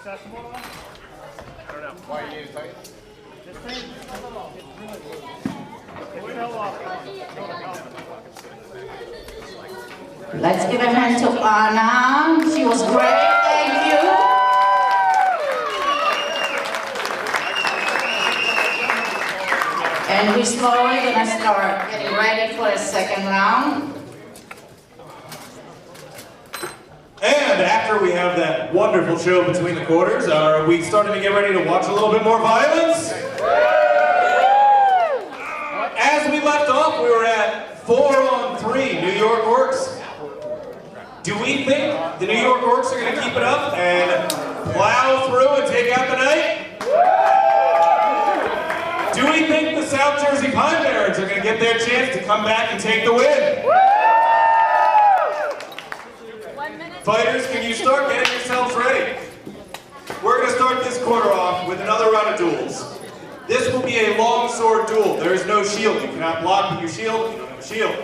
accessible? I don't know. Why you need it tight? This thing, it fell off. Let's give a hand to Anna. She was great, thank you. And we're slowly gonna start getting ready for the second round. And after we have that wonderful show between the quarters, are we starting to get ready to watch a little bit more violence? As we left off, we were at 4-on-3 New York Orcs. Do we think the New York Orcs are going to keep it up and plow through and take out the night? Do we think the South Jersey Pine Barrens are going to get their chance to come back and take the win? Fighters, can you start getting yourselves ready? We're going to start this quarter off with another round of duels. This will be a long sword duel. There is no shield. You cannot block with your shield. You don't have a shield.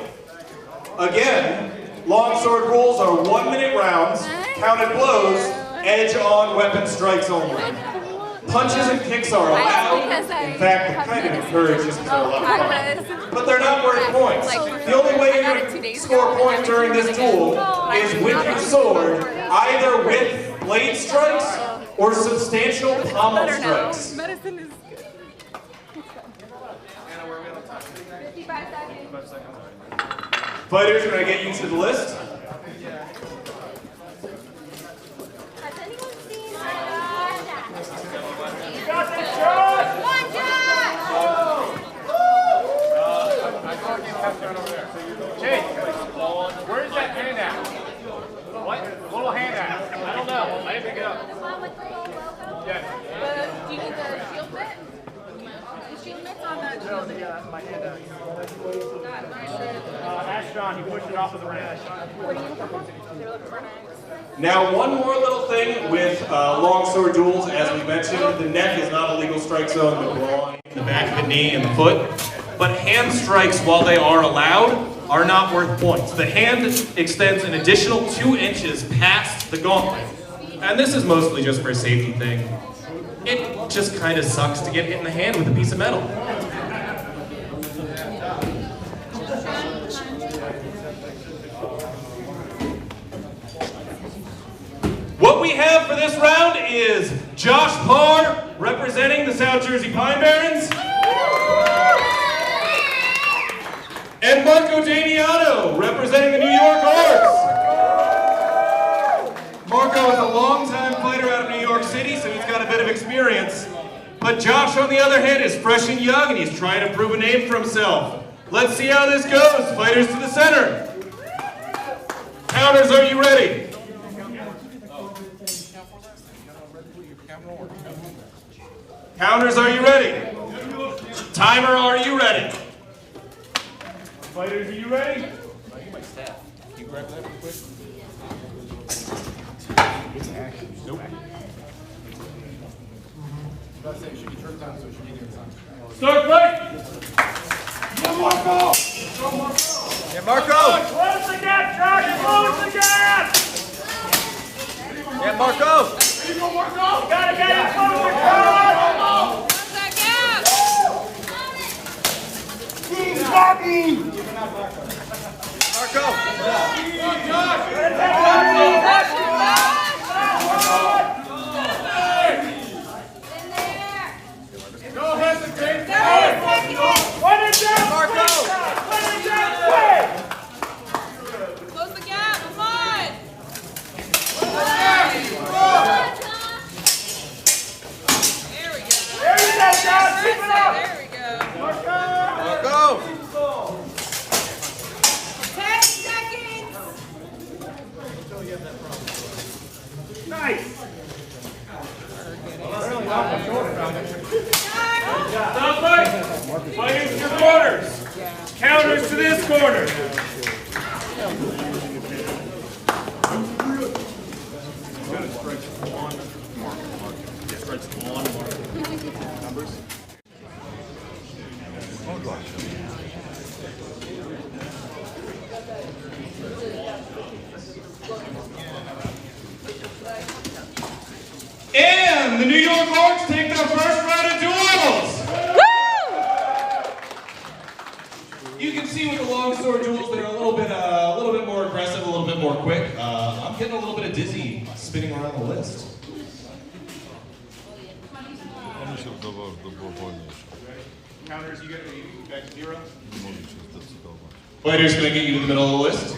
Again, long sword rules are 1-minute rounds, counted blows, edge-on weapon strikes only. Punches and kicks are allowed. In fact, they're kind of encouraged just because they're a lot of fun. But they're not worth points. The only way you're going to score points during this duel is with your sword, either with blade strikes or substantial pommel strikes. Medicine is Fighters, can I get you to the list? Has anyone seen Got the shot! One shot! Chase, where's that hand at? What? Little hand at? I don't know. I didn't pick it up. The one with the little logo? Yes. Do you need the shield bit? The shield bit's on that shield. My hand out. God, nice. Ashton, he pushed it off of the ring. What are you looking for? They were looking for knives. Now, one more little thing with longsword duels, as we mentioned, the neck is not a legal strike zone, the groin, the back of the knee, and the foot. But hand strikes, while they are allowed, are not worth points. The hand extends an additional 2 inches past the gauntlet. And this is mostly just for a safety thing. It just kind of sucks to get hit in the hand with a piece of metal. What we have for this round is Josh Parr representing the South Jersey Pine Barrens and Marco Damiano representing the New York Orcs. Marco is a longtime fighter out of New York City, so he's got a bit of experience. But Josh, on the other hand, is fresh and young, and he's trying to prove a name for himself. Let's see how this goes. Fighters to the center. Counters, are you ready? Counters, are you ready? Timer, are you ready? Fighters, are you ready? I need my staff. Can you grab that real quick? It's action. Nope. I was about to say, it should be turned down, so it should be near time. Start fight! Marco! Yeah, Marco! Close the gap, Josh! Close the gap! Yeah, Marco! Gotta get it! Close the gap! Close that gap! Marco! Go hesitate! Put it down! Marco! Put it down quick! Close the gap, come on! There we go. There you go, Josh! Keep it up! There we go. Marco! 10 seconds! Nice! Stop fight! Fighters to corners! Counters to this corner! And New York Orcs take their first round of duels. You can see with the long sword duels, they're a little bit more aggressive, a little bit more quick. I'm getting a little bit of dizzy spinning around the list. Counters, you get back to 0. Fighters, can I get you to the middle of the list?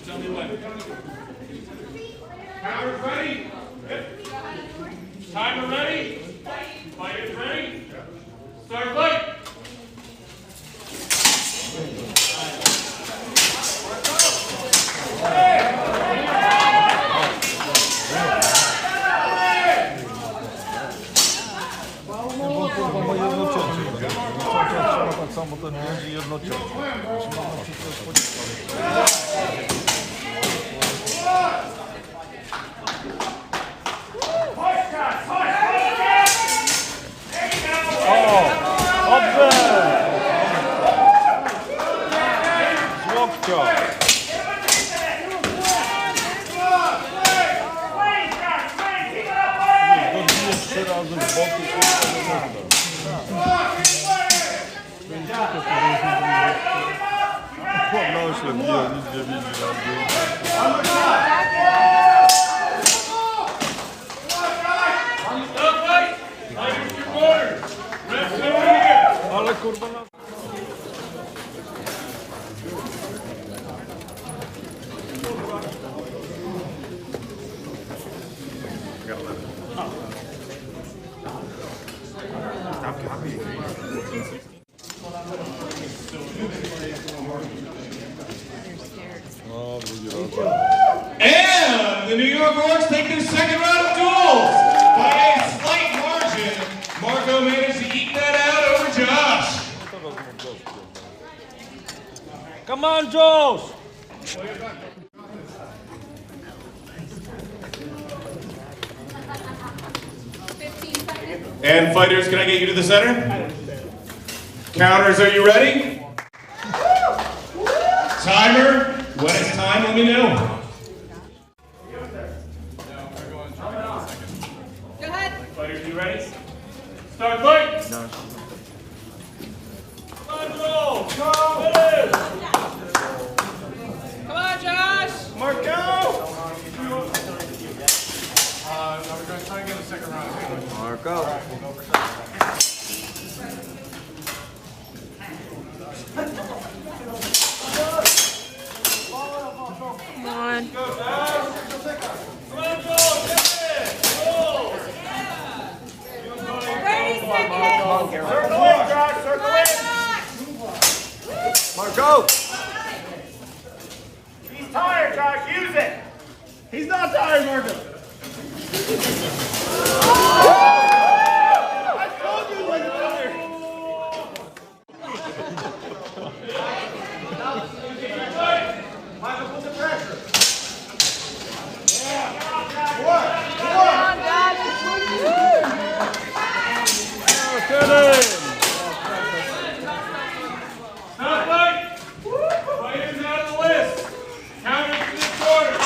Tell me when. Counters ready? Yep. Timer ready? Fighters ready? Start fight! Samo ten między jednociągiem. Dobrze! Z łokcia! Dobije 3 razy w boki. No się bije, nic nie widzi. Ale kurwa na... And the New York Orcs take their second round of duels. By a slight margin, Marco managed to eke that out over Josh. Come on, Josh! And fighters, can I get you to the center? Counters, are you ready? Timer, when it's time, let me know. Go ahead. Fighters, you ready? Start fight! No. Come on, Joel! Go! Come on, Josh. Marco! We're going to try and get a second round. Marco. Come on. Go, Josh! Come on, Joel! Get it! Roll! Ready, second. Circle in, Josh! Circle in! Marco! He's tired, Josh. Use it. He's not tired, Marco. I told you he wasn't tired. Michael, put the pressure. Yeah. What? Come on, Josh. Get in! Stop fight. Fighters out of the list. Counters to this quarter.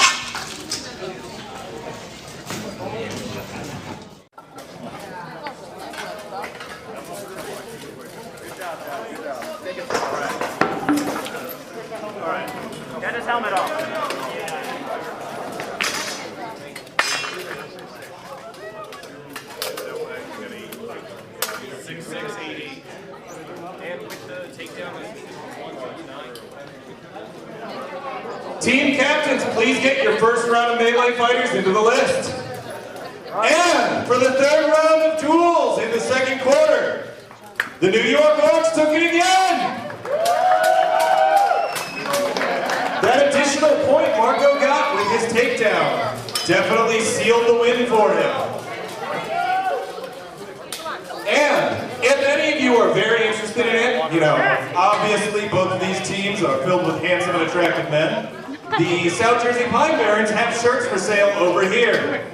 Get his helmet off. Team captains, please get your first round of melee fighters into the list. And for the third round of duels in the second quarter, the New York Orcs took it again. That additional point Marco got with his takedown definitely sealed the win for him. And if any of you are very interested in it, you know, obviously both of these teams are filled with handsome and attractive men. The South Jersey Pine Barons have shirts for sale over here.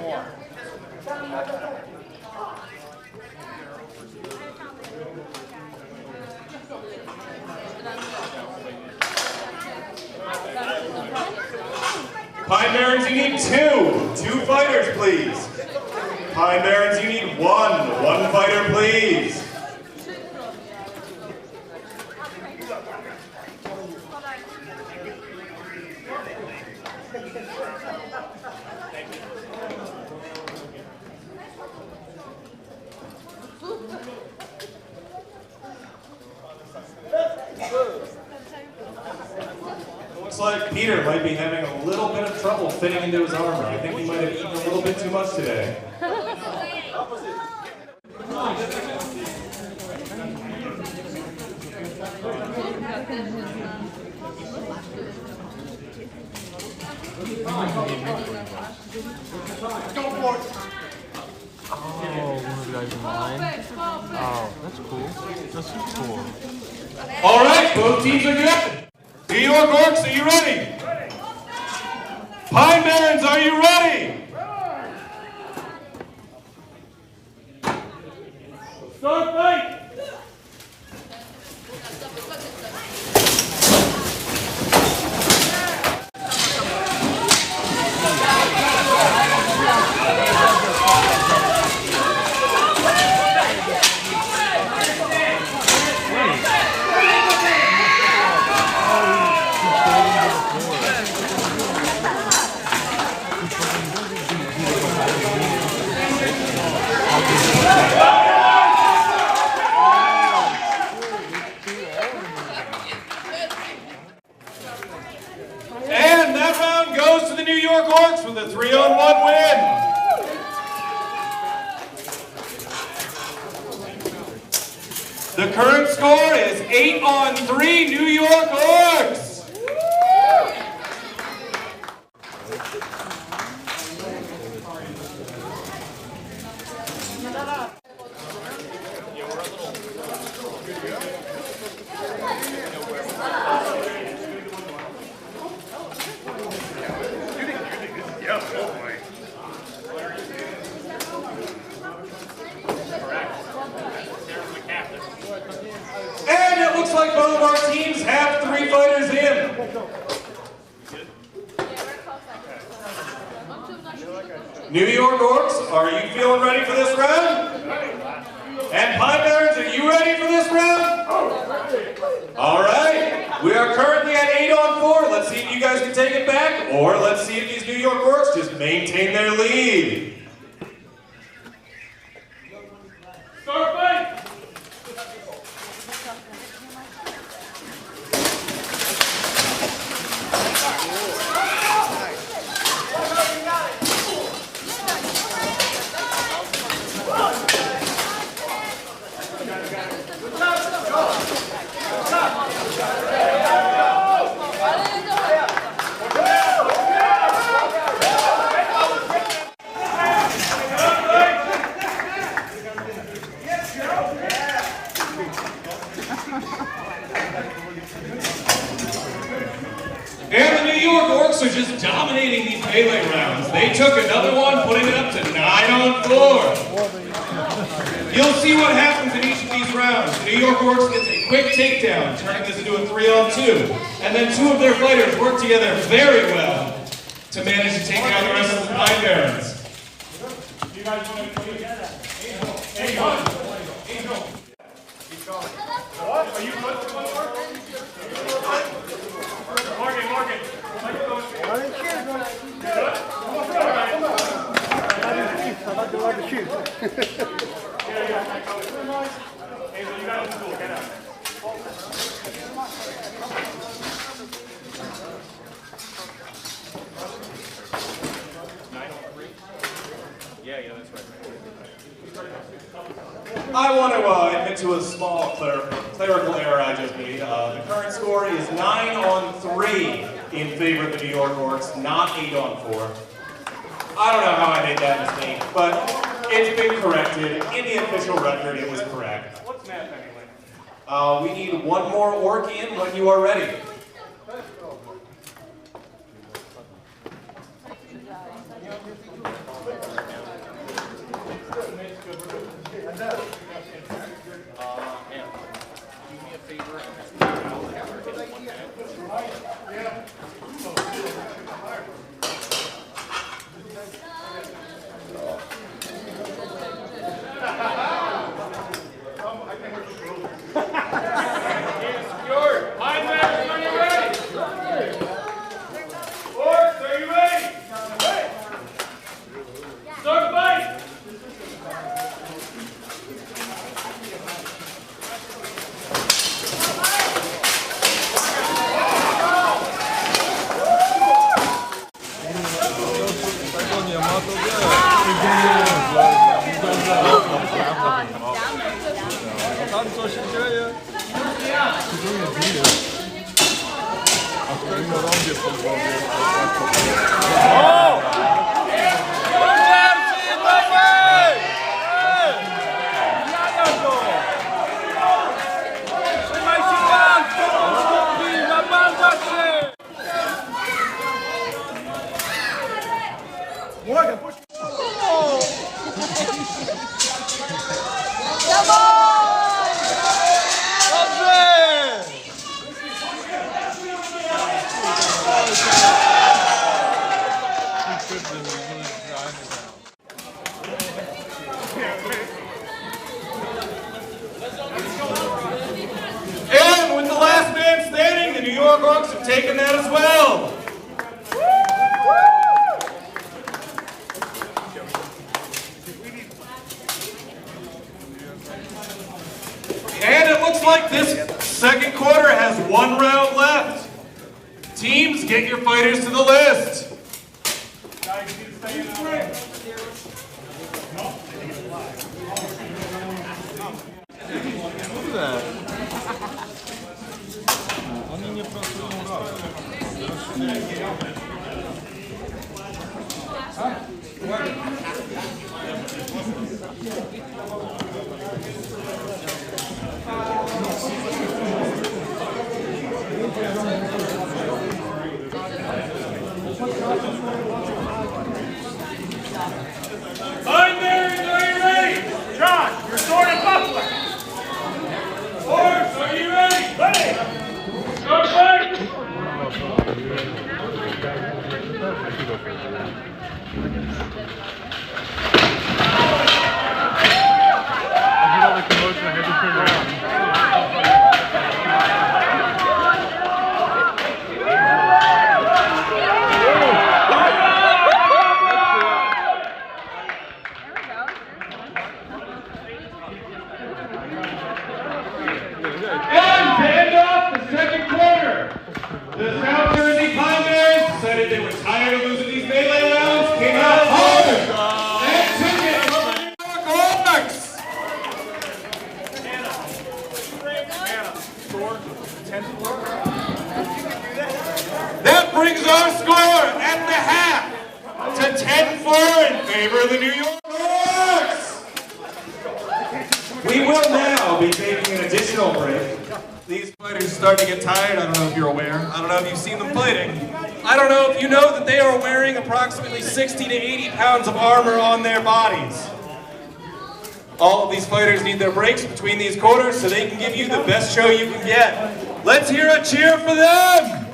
Pine Barrens, you need two. Two fighters, please. Pine Barrens, you need one. One fighter, please. Looks like Peter might be having a little bit of trouble fitting into his armor. I think he might have eaten a little bit too much today. Oh, one of the guys in line. Oh, that's cool. That's cool. All right, both teams are good. New York Orcs, are you ready? Pine Barrens, are you ready? Start fight! And that round goes to the New York Orcs with a 3-on-1 win. The current score is 8-on-3 New York Orcs. And it looks like both of our teams have 3 fighters in. New York Orcs, are you feeling ready for this round? And Pine Barrens, are you ready for this round? All right, we are currently at 8-on-4. Let's see if you guys can take it back, or let's see if these New York Orcs just maintain their lead. Start fight! And the New York Orcs are just dominating these melee rounds. They took another one, putting it up to 9-on-4. You'll see what happens in each of these rounds. The New York Orcs gets a quick takedown, turning this into a 3-on-2. And then 2 of their fighters work together very well to manage to take out the rest of the Pine Barrens. You guys want to play? What? Are you good for one more? Morgan. How you doing? I like to ride the shoes. Yeah. Hazel, you got it in school. Get out. Yeah, that's right. I want to admit to a small clerical error I just made. The current score is 9-on-3 in favor of the New York Orcs, not 8-on-4. I don't know how I made that mistake, but it's been corrected. In the official record, it was correct. What's math anyway? We need one more orc in when you are ready. And with the last man standing, the New York Orcs have taken that as well. And it looks like this second quarter has one round left. Teams, get your fighters to the list. Oni nie pracują razem. Binary, are you ready? Josh, your sword and buckler. Orcs, are you ready? Ready. Start fight. That brings our score at the half to 10-4 in favor of the New York Orcs. We will now be taking an additional break. These fighters start to get tired. I don't know if you're aware. I don't know if you've seen them fighting. I don't know if you know that they are wearing approximately 60 to 80 pounds of armor on their bodies. All of these fighters need their breaks between these quarters so they can give you the best show you can get. Let's hear a cheer for them!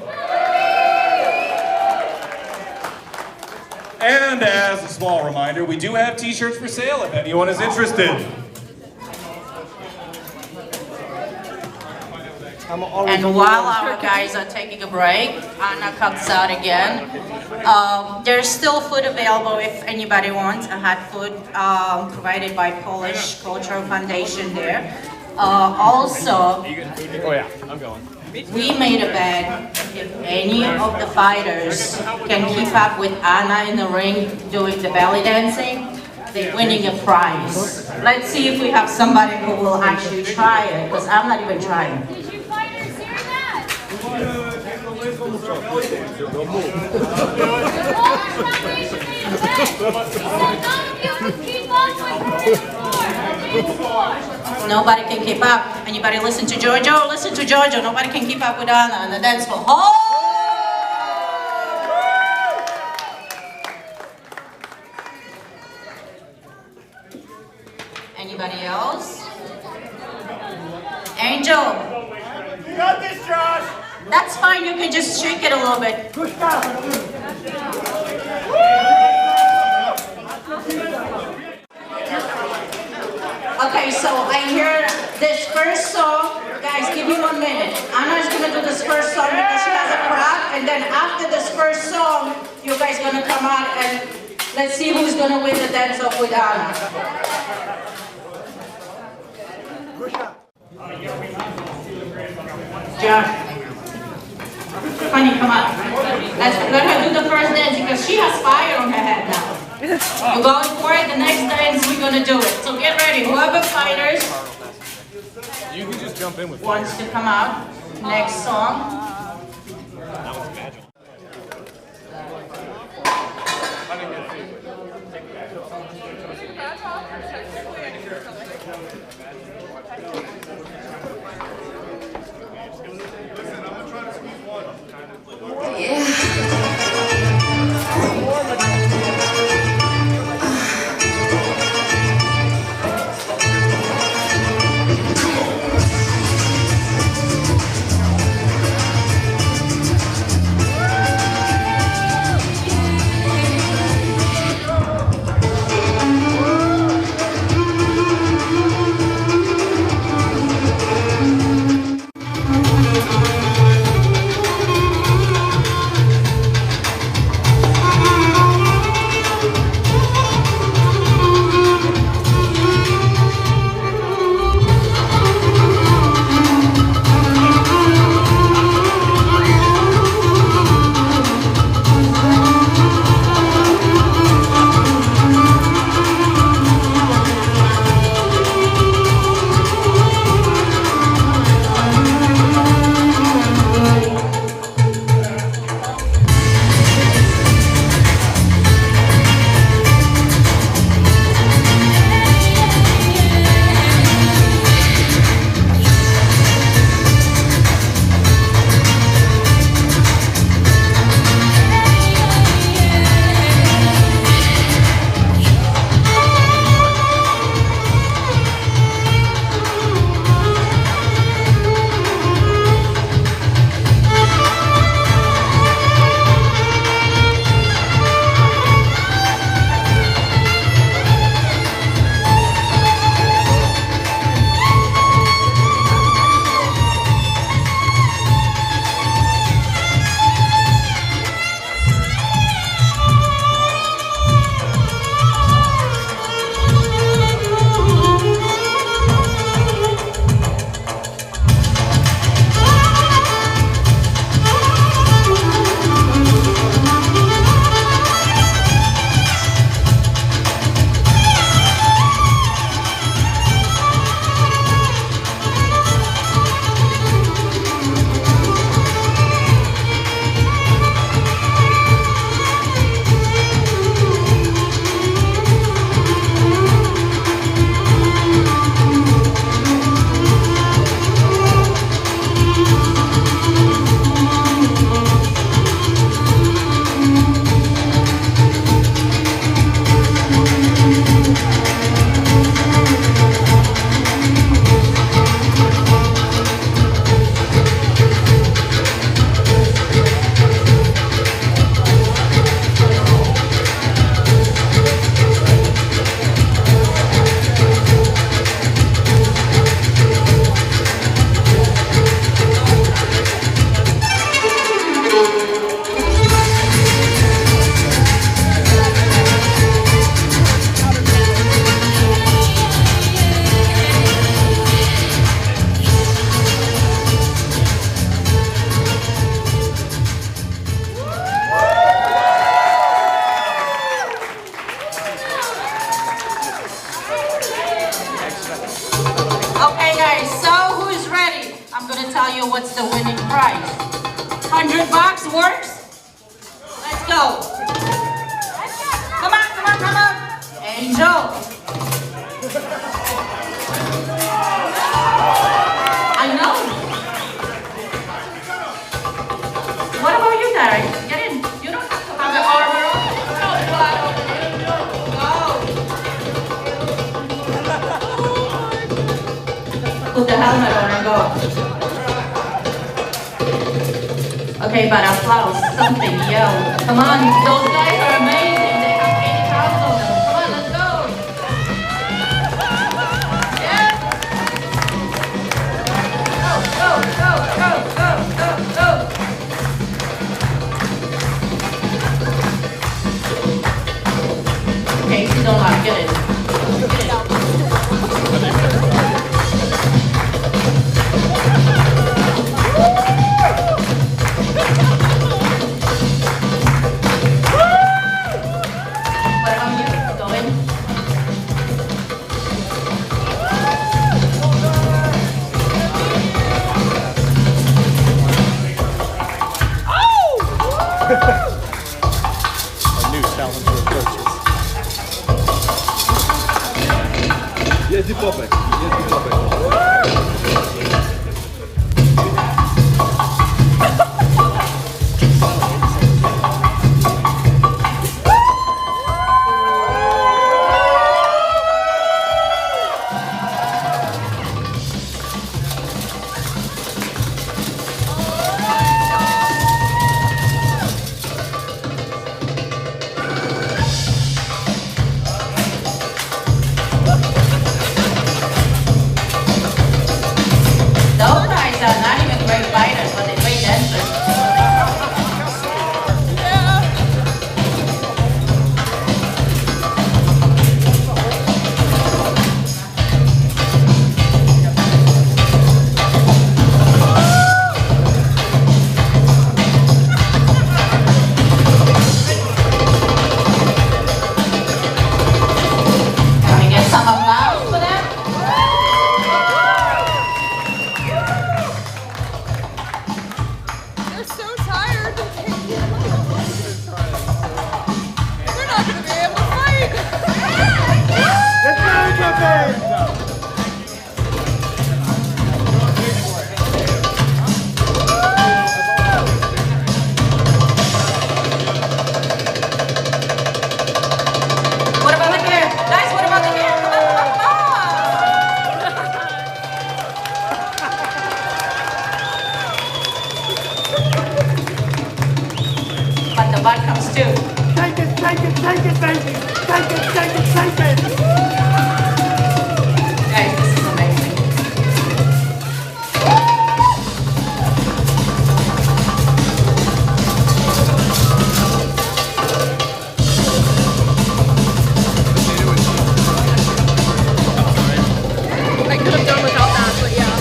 And as a small reminder, we do have t-shirts for sale if anyone is interested. And while our guys are taking a break, Anna comes out again. There's still food available if anybody wants. I had food provided by Polish Cultural Foundation there. Also, we made a bet if any of the fighters can keep up with Anna in the ring doing the belly dancing, they're winning a prize. Let's see if we have somebody who will actually try it, because I'm not even trying. Did you fighters hear that? Nobody can keep up. Anybody listen to Giorgio? Listen to Giorgio. Nobody can keep up with Anna on the dance floor. Oh! Anybody else? Angel. You got this, Josh. That's fine. You can just shake it a little bit. Okay, so I hear this first song. Guys, give me 1 minute. Anna's gonna do this first song because she has a crowd, and then after this first song, you guys gonna come out and let's see who's gonna win the dance-off with Anna. John. Honey, come on. Let her do the first dance because she has fire on her head now. You're going for it, the next dance we're gonna do it. So get ready, whoever fighters. You can just wants to come out. Next song. what's the winning prize? $100 works? Let's go. Come on, come on, come on. Angel. I know. What about you, Derek? Get in. You don't have to have the armor on. Go. Put the helmet on and go. Okay, but applause, something, yell. Come on, those guys are amazing. They have 80 pounds on them. Come on, let's go. Yeah. Go, go, go, go, go, go, go. Okay, you don't like, get it. Get it. that comes too. Take it, baby! Take it! Guys, this is amazing. I could have done without that, but yeah.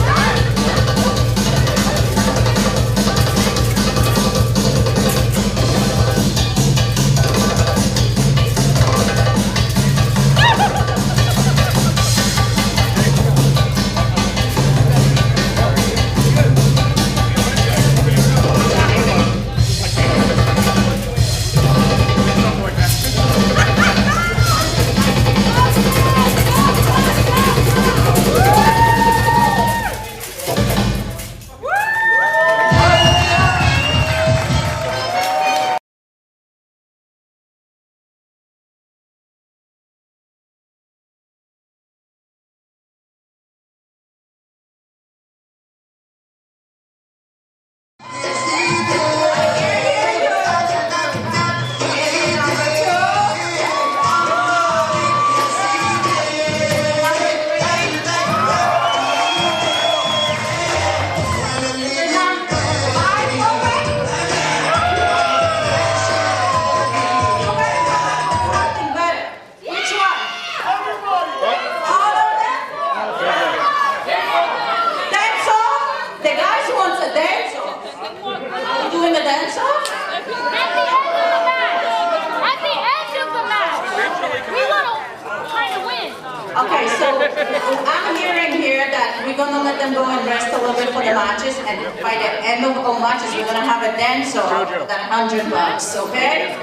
Okay, so I'm hearing here that we're gonna let them go and rest a little bit for the matches, and by the end of all matches, we're gonna have a dance off at $100, okay?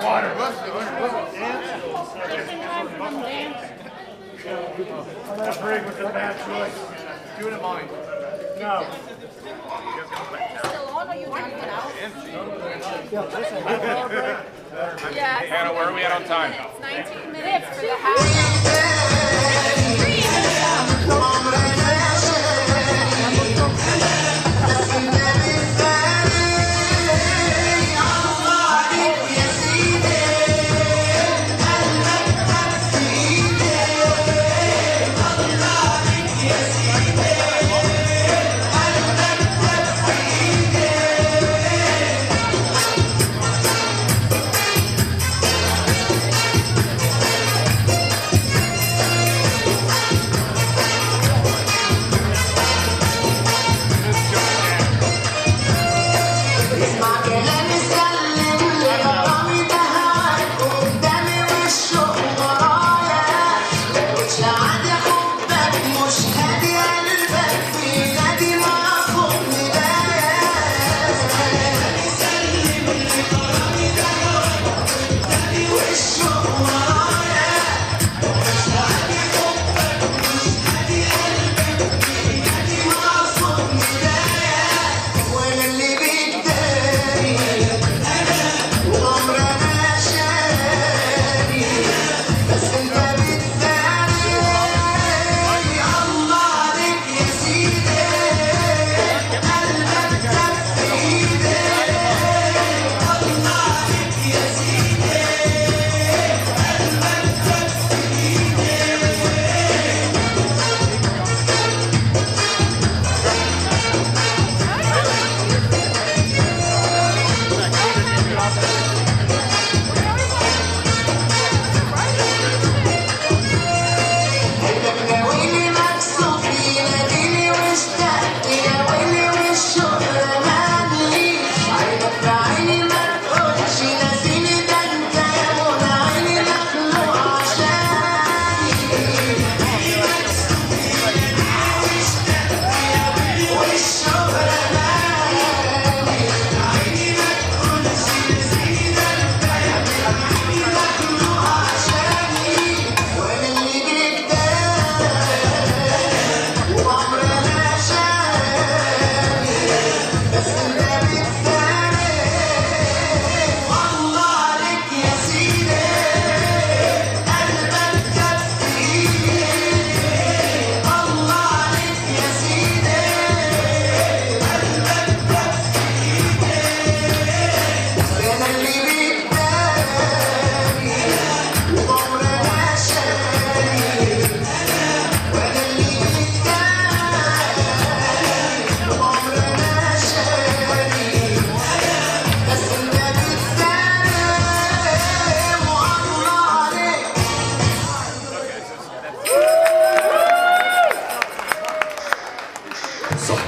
Water. That break was a bad choice. Do it in mine. No. Still on or you done it out? Hey, Hannah, where are we at on time? 19 minutes for the half.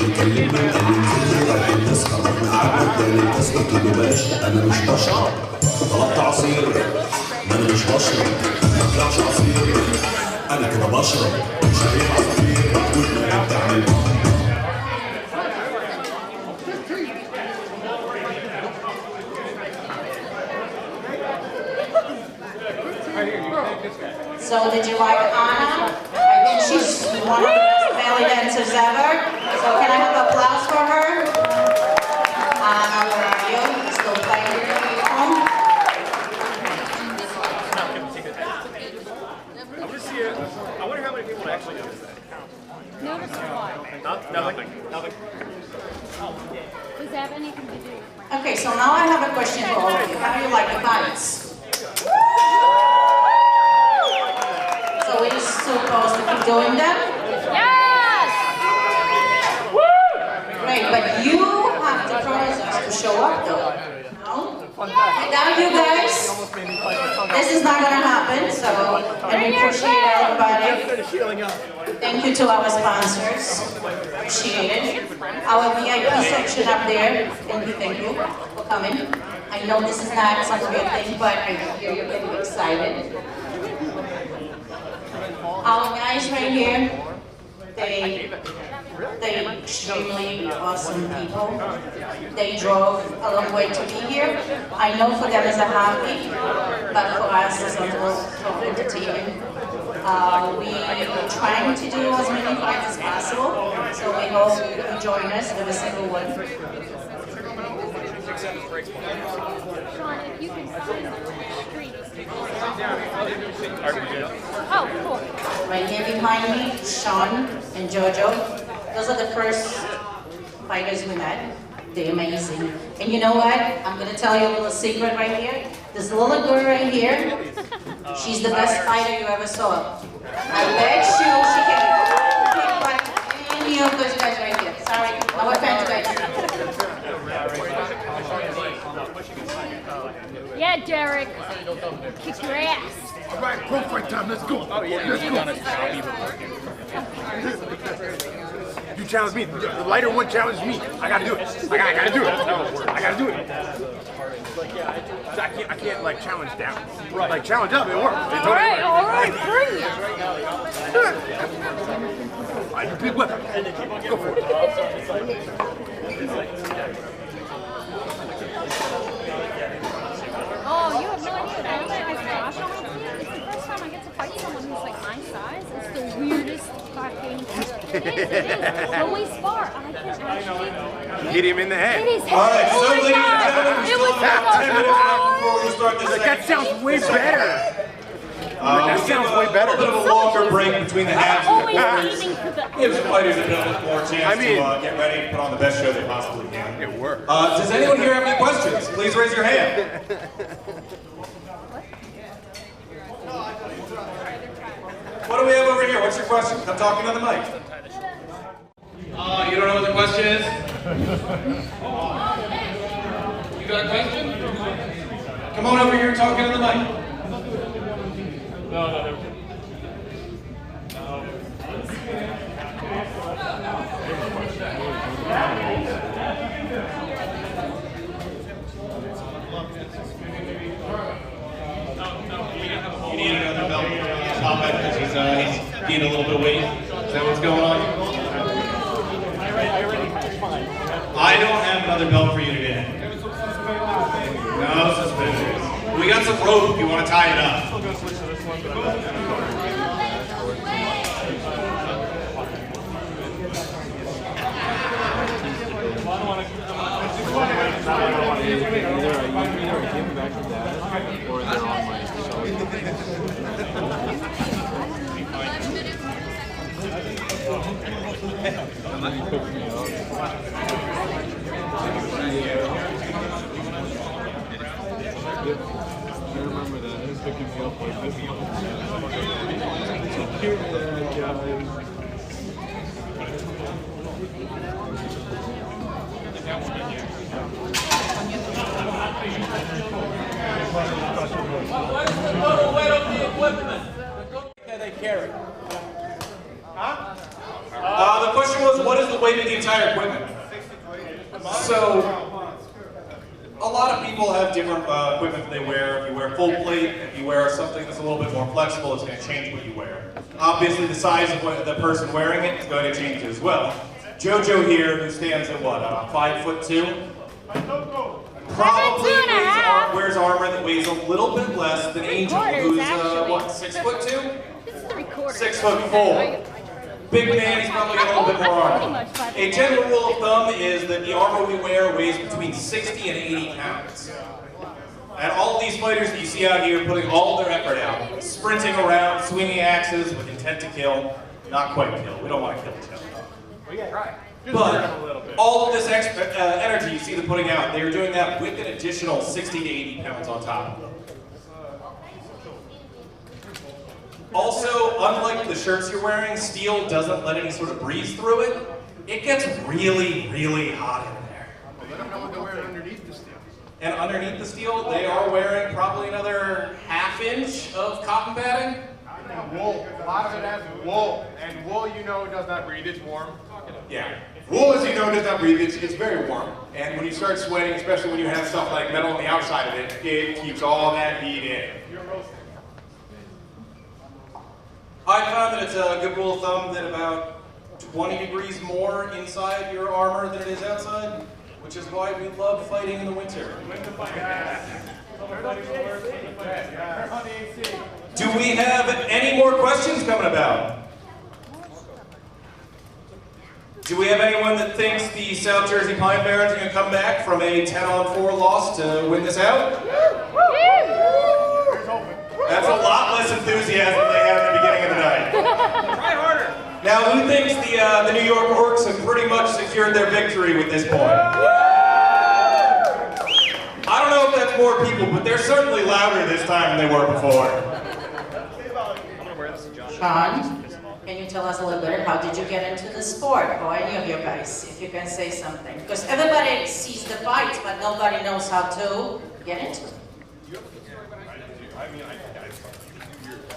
بيكلمني الانجليزي رايحين تسهر معاك تاني تسكت له باشا انا مش بشرب طلبت عصير ما انا مش بشرب ما طلعش عصير انا كده بشرب شريف عصير كل ما بتعمل So did you like Anna? I think she's one of the best belly dancers ever. So can I have applause for her? Anna, where are you? Still playing with your phone? I want to see it. I wonder how many people would actually notice that. Notice what? Nothing. Does that have anything to do with Okay, so now I have a question for all of you. How do you like the fights? So we're supposed to keep doing them? Yes! Great, but you have to promise us to show up though. No? Without you guys, this is not going to happen, so, and we appreciate everybody. Thank you to our sponsors, appreciate it. Our VIP section up there, thank you for coming. I know this is not such a big thing, but I hear you're getting excited. Our guys right here, they're extremely awesome people. They drove a long way to be here. I know for them it's a hobby, but for us it's a little entertainment. We're trying to do as many fights as possible, so we hope you join us every single one. Sean, if you can see the street. Oh, cool. Right here behind me, Sean and Jojo. Those are the first fighters we met. They're amazing. And you know what? I'm going to tell you a little secret right here. This little girl right here, she's the best fighter you ever saw. I bet you she can kick like any of those guys right here. Sorry, our fans guys. Yeah, Derek. Kick your ass. All right, pro fight time. Let's go. Oh yeah, let's go. You challenge me. The lighter one challenged me. I gotta do it. I gotta do it. I gotta do it. I can't like challenge down. Right. Like challenge up, it works. All right, bring it. All right, you big weapon. Go for it. Oh, you have no idea. That guy's Josh on my team. It's the first time I get to fight someone who's like my size. It's the weirdest fucking it is. When we spar, I can actually Hit him in the head. It is. All right, so Oh my ladies and God. gentlemen, we It still was have 10 minutes left before we start this Like, that sounds way better. That sounds way better. A little bit of a longer break between the halves. always aiming for the. Gives the fighters a bit more chance to get ready and put on the best show they possibly can. It worked. Does anyone here have any questions? Please raise your hand. What do we have over here? What's your question? I'm talking on the mic. You don't know what the question is? You got a question? Come on over here talking on the mic. No. You need another belt for top end because he's gained a little bit of weight. Is that what's going on? I don't have another belt for you to get. No suspicious. We got some rope if you want to tie it up. I remember that. It was picking me up like this. What is the total weight of the equipment that they carry? The question was, what is the the weight of the entire equipment. So, a lot of people have different equipment that they wear. If you wear full plate, if you wear something that's a little bit more flexible, it's going to change what you wear. Obviously, the size of the person wearing it is going to change as well. JoJo here, who stands at what, 5'2"? Probably wears armor that weighs a little bit less than Angel, who's what, 6'2"? This is 3/4. 6'4". Big man, he's probably got a little bit more armor. A general rule of thumb is that the armor we wear weighs between 60 and 80 pounds. And all of these fighters that you see out here putting all their effort out, sprinting around, swinging axes with intent to kill, not quite kill. We don't want to kill each other. But all of this extra energy you see them putting out, they are doing that with an additional 60 to 80 pounds on top of them. Also, unlike the shirts you're wearing, steel doesn't let any sort of breeze through it. It gets really, really hot in there. Let them know what they're wearing underneath the steel. And underneath the steel, they are wearing probably another ½ inch of cotton batting. Wool. A lot of it has wool. And wool, you know, does not breathe. It's warm. Yeah. Wool, as you know, does not breathe. It's very warm. And when you start sweating, especially when you have stuff like metal on the outside of it, it keeps all that heat in. I found that it's a good rule of thumb that about 20 degrees more inside your armor than it is outside, which is why we love fighting in the winter. Do we have any more questions coming about? Do we have anyone that thinks the South Jersey Pine Barrens are going to come back from a 10-on-4 loss to win this out? That's a lot less enthusiasm than they had at the beginning of the night. Try harder. Now, who thinks the New York Orcs have pretty much secured their victory with this point? I don't know if that's more people, but they're certainly louder this time than they were before. Sean, can you tell us a little bit, how did you get into the sport, or any of you guys, if you can say something? Because everybody sees the fights, but nobody knows how to get into it.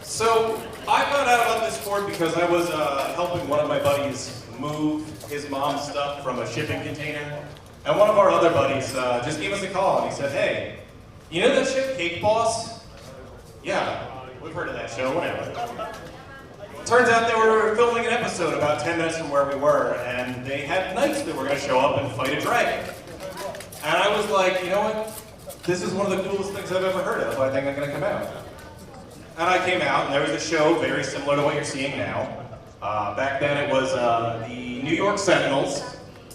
So, I found out about this sport because I was helping one of my buddies move his mom's stuff from a shipping container. And one of our other buddies just gave us a call and he said, hey, you know that show, Cake Boss? Yeah, we've heard of that show, whatever. Turns out they were filming an episode about 10 minutes from where we were, and they had knights that were going to show up and fight a dragon. And I was like, you know what? This is one of the coolest things I've ever heard of. I think I'm going to come out. And I came out, and there was a show very similar to what you're seeing now. Back then it was the New York Sentinels,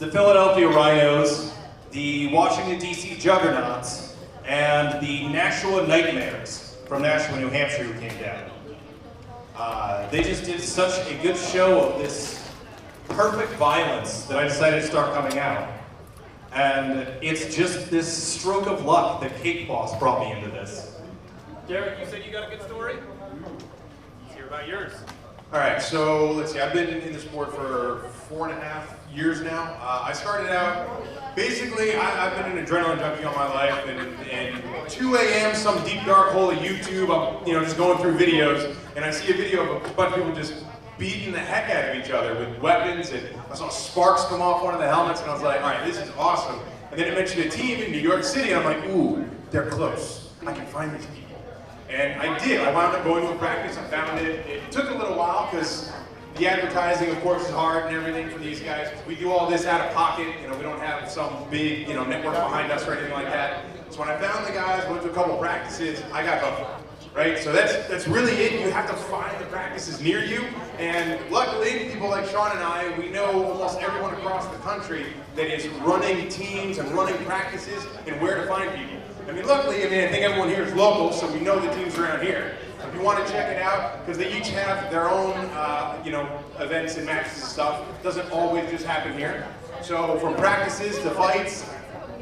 the Philadelphia Rhinos, the Washington, D.C. Juggernauts, and the Nashua Nightmares from Nashua, New Hampshire, who came down. They just did such a good show of this perfect violence that I decided to start coming out. And it's just this stroke of luck that Cake Boss brought me into this. Derek, you said you got a good story? Let's hear about yours. All right, so let's see, I've been in the sport for 4.5 years now. I started out, basically, I've been an adrenaline junkie all my life, and 2 a.m., some deep dark hole of YouTube, I'm just going through videos, and I see a video of a bunch of people just beating the heck out of each other with weapons, and I saw sparks come off one of the helmets, and I was like, all right, this is awesome. And then it mentioned a team in New York City, and I'm like, ooh, they're close. I can find these people. And I did. I wound up going to a practice. I found it. It took a little while because the advertising, of course, is hard and everything for these guys. We do all this out of pocket. We don't have some big, network behind us or anything like that. So when I found the guys, went to a couple practices, I got hooked. Right? So that's really it. You have to find the practices near you. And luckily, people like Sean and I, we know almost everyone across the country that is running teams and running practices and where to find people. Luckily, I think everyone here is local, so we know the teams around here. If you want to check it out, because they each have their own, events and matches and stuff. It doesn't always just happen here. So from practices to fights,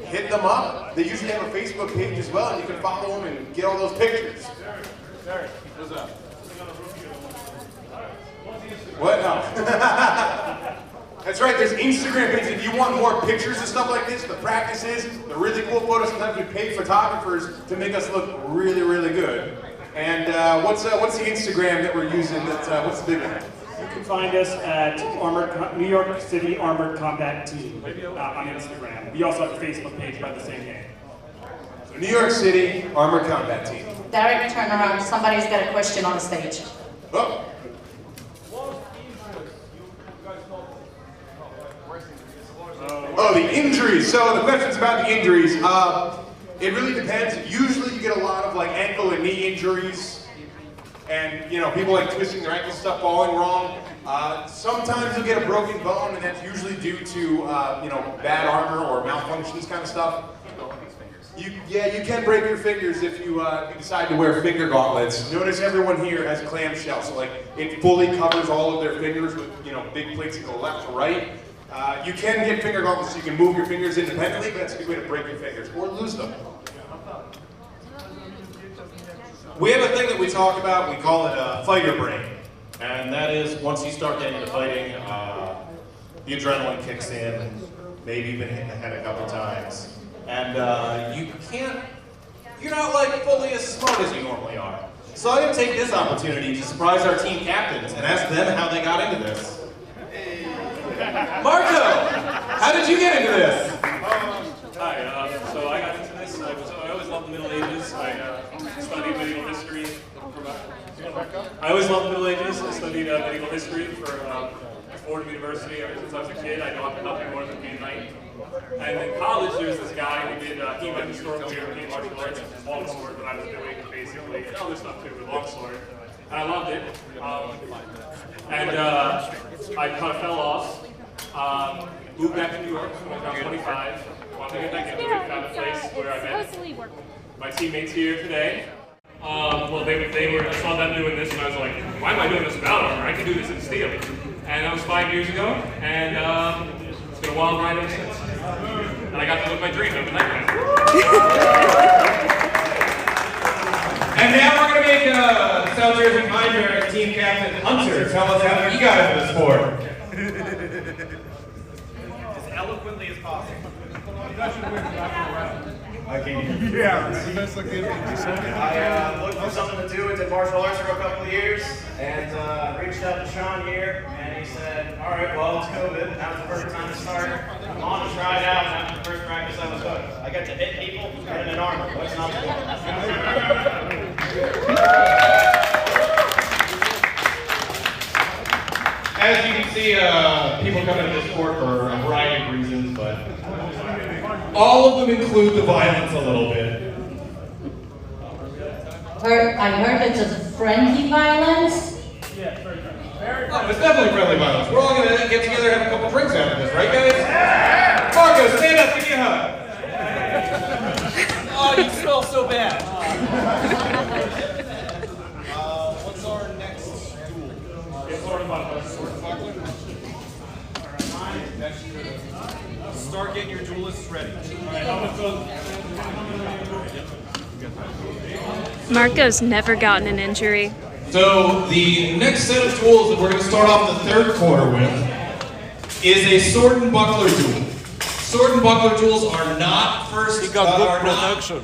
hit them up. They usually have a Facebook page as well, and you can follow them and get all those pictures. Derek, what's up? What? No. That's right, there's Instagram pages. If you want more pictures and stuff like this, the practices, the really cool photos, sometimes we pay photographers to make us look really, really good. And what's the Instagram that we're using? What's the big one? You can find us at New York City Armored Combat Team on Instagram. We also have a Facebook page by the same name. So New York City Armored Combat Team. Derek, turn around. Somebody's got a question on the stage. Oh. Oh, the injuries. So the question's about the injuries. It really depends. Usually you get a lot of like ankle and knee injuries, and you know, people like twisting their ankle, stuff falling wrong. Sometimes you'll get a broken bone, and that's usually due to you know, bad armor or malfunctions kind of stuff. You can break your fingers if you decide to wear finger gauntlets. Notice everyone here has clamshell, so like it fully covers all of their fingers with, you know, big plates that go left to right. You can get finger gauntlets so you can move your fingers independently, but that's a good way to break your fingers or lose them. We have a thing that we talk about, we call it fighter brain. And that is, once you start getting into fighting, the adrenaline kicks in, maybe you've been hit in the head a couple times. And you're not like fully as smart as you normally are. So I'm going to take this opportunity to surprise our team captains and ask them how they got into this. Marco, how did you get into this? Hi, so I got into this. I always loved the Middle Ages. I studied medieval history. I always loved the Middle Ages. I studied medieval history for Fordham University ever since I was a kid. I know nothing more than being a knight. And in college, there's this guy who did He-Man historical European martial arts, longsword, that I was doing basically, and other stuff too with longsword. And I loved it. I kind of fell off. Moved back to New York when I was about 25. Wanted to get back into it. Found a place where I met my teammates here today. Well, I saw them doing this, and I was like, why am I doing this without armor? I can do this in steel. And that was 5 years ago, and it's been a wild ride ever since. And I got to live my dream of a nightmare. And now we're going to make South Jersey Pioneer team captain Hunter tell us how he got into the sport. As eloquently as possible. I can't. Yeah, I looked for something to do with the martial arts for a couple of years, and reached out to Sean here, and he said, all right, well, it's COVID. That was the perfect time to start. I'm on to try it out, and after the first practice, I was hooked. I got to hit people and in armor. What's not to do? As you can see, people come into this sport for a variety of reasons, but all of them include the violence a little bit. I heard it's a friendly violence. Oh, it's definitely friendly violence. We're all going to get together and have a couple drinks after this, right, guys? Yeah! Marco, stand up, give me a hug. Oh, you smell so bad. What's our next duel? It's Sword and Buckler. Start getting your duelists ready. Marco's never gotten an injury. So the next set of duels that we're going to start off the third quarter with is a sword and buckler duel. Sword and buckler duels are not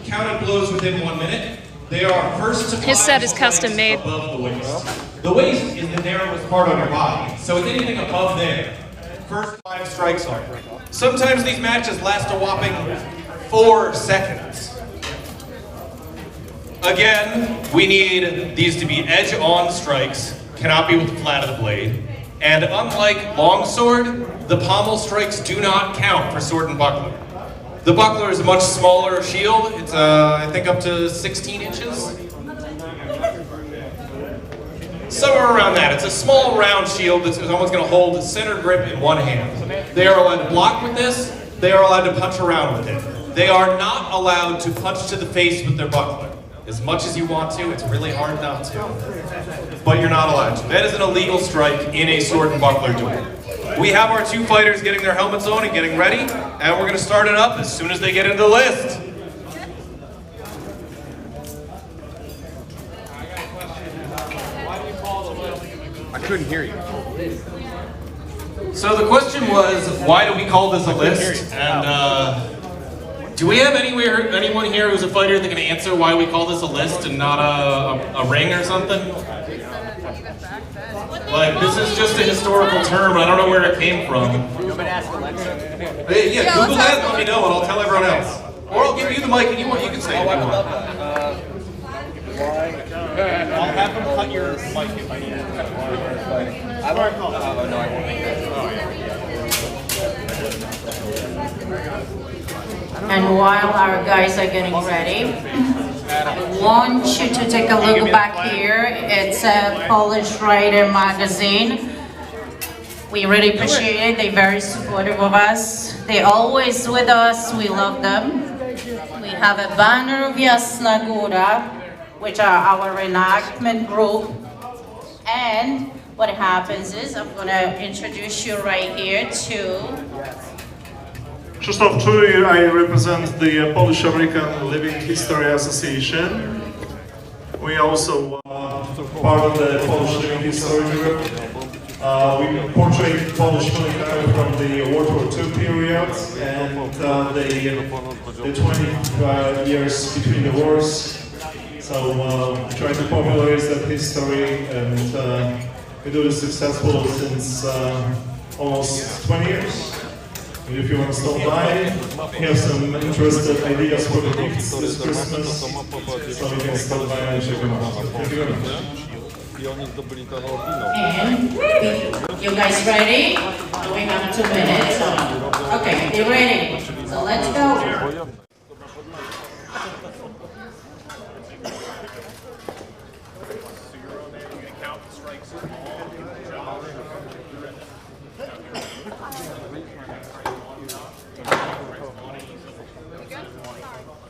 counted blows within 1 minute. They are first to His set is custom made. Above the waist. The waist is the narrowest part on your body, so with anything above there, first 5 strikes are. Sometimes these matches last a whopping 4 seconds. Again, we need these to be edge-on strikes, cannot be with the flat of the blade. And unlike longsword, the pommel strikes do not count for sword and buckler. The buckler is a much smaller shield. It's, I think, up to 16 inches. Somewhere around that. It's a small round shield that's almost going to hold center grip in one hand. They are allowed to block with this. They are allowed to punch around with it. They are not allowed to punch to the face with their buckler. As much as you want to, it's really hard not to. But you're not allowed to. That is an illegal strike in a sword and buckler duel. We have our 2 fighters getting their helmets on and getting ready, and we're going to start it up as soon as they get into the list. I couldn't hear you. So the question was, why do we call this a list? And do we have anyone here who's a fighter that can answer why we call this a list and not a ring or something? What Like, this is just a historical term. I don't know where it came from. Hey, yeah, Google that and let me know, and I'll tell everyone else. Or I'll give you the mic, and you can say it. I'll have them cut your mic if I need it. I won't call. Oh, no, I won't make that. And while our guys are getting ready, I want you to take a look back here. It's a Polish Writer magazine. We really appreciate it. They're very supportive of us. They're always with us. We love them. We have a banner of Jasna Góra, which are our reenactment group. And what happens is, I'm going to introduce you right here to Krzysztof Czuj, I represent the Polish American Living History Association. We also part of the Polish Living History group. We portray Polish military from the World War II period and the 20 years between the wars. So try to popularize that history, and we do this successfully since almost 20 years. If you want to stop by, we have some interesting ideas for the gifts this Christmas, so you can stop by and check them out. Thank you very much. And you guys ready? We have 2 minutes. Okay, you ready? So let's go.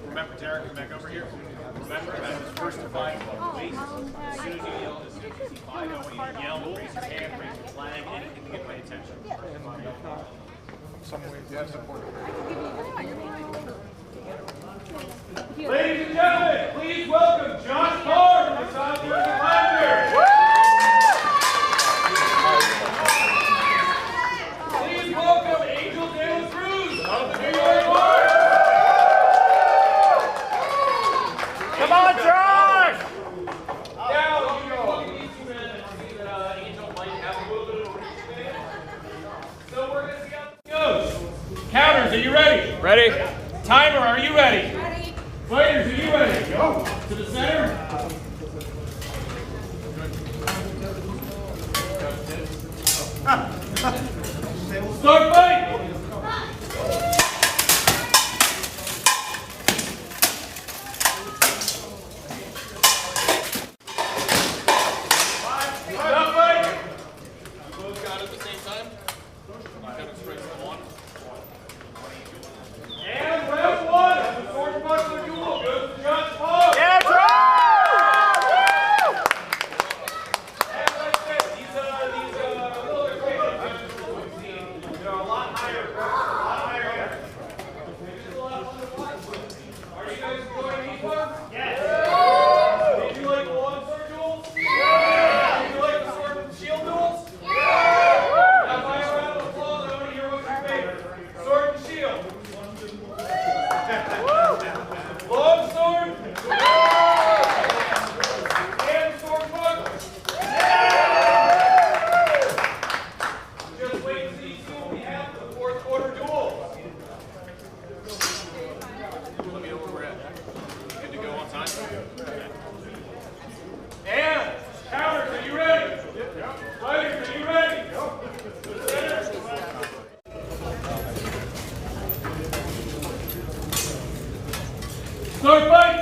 Remember, Derek, come back over here. Remember, that was first to five waist. As soon as you yell, as soon as you see five, when you yell, raise your hand, raise your flag, anything to get my attention. Some ways, yeah, support. Ladies and gentlemen, please welcome John Ford from the South American Commander. Please welcome Angel De La Cruz of the New York Orcs. Come on, Josh! Now, you can look at these two men and see that Angel might have a little bit of a reach today. So we're going to see how this goes. Counters, are you ready? Ready. Timer, are you ready? Ready. Fighters, are you ready? Go. To the center. Start fight! Start fight!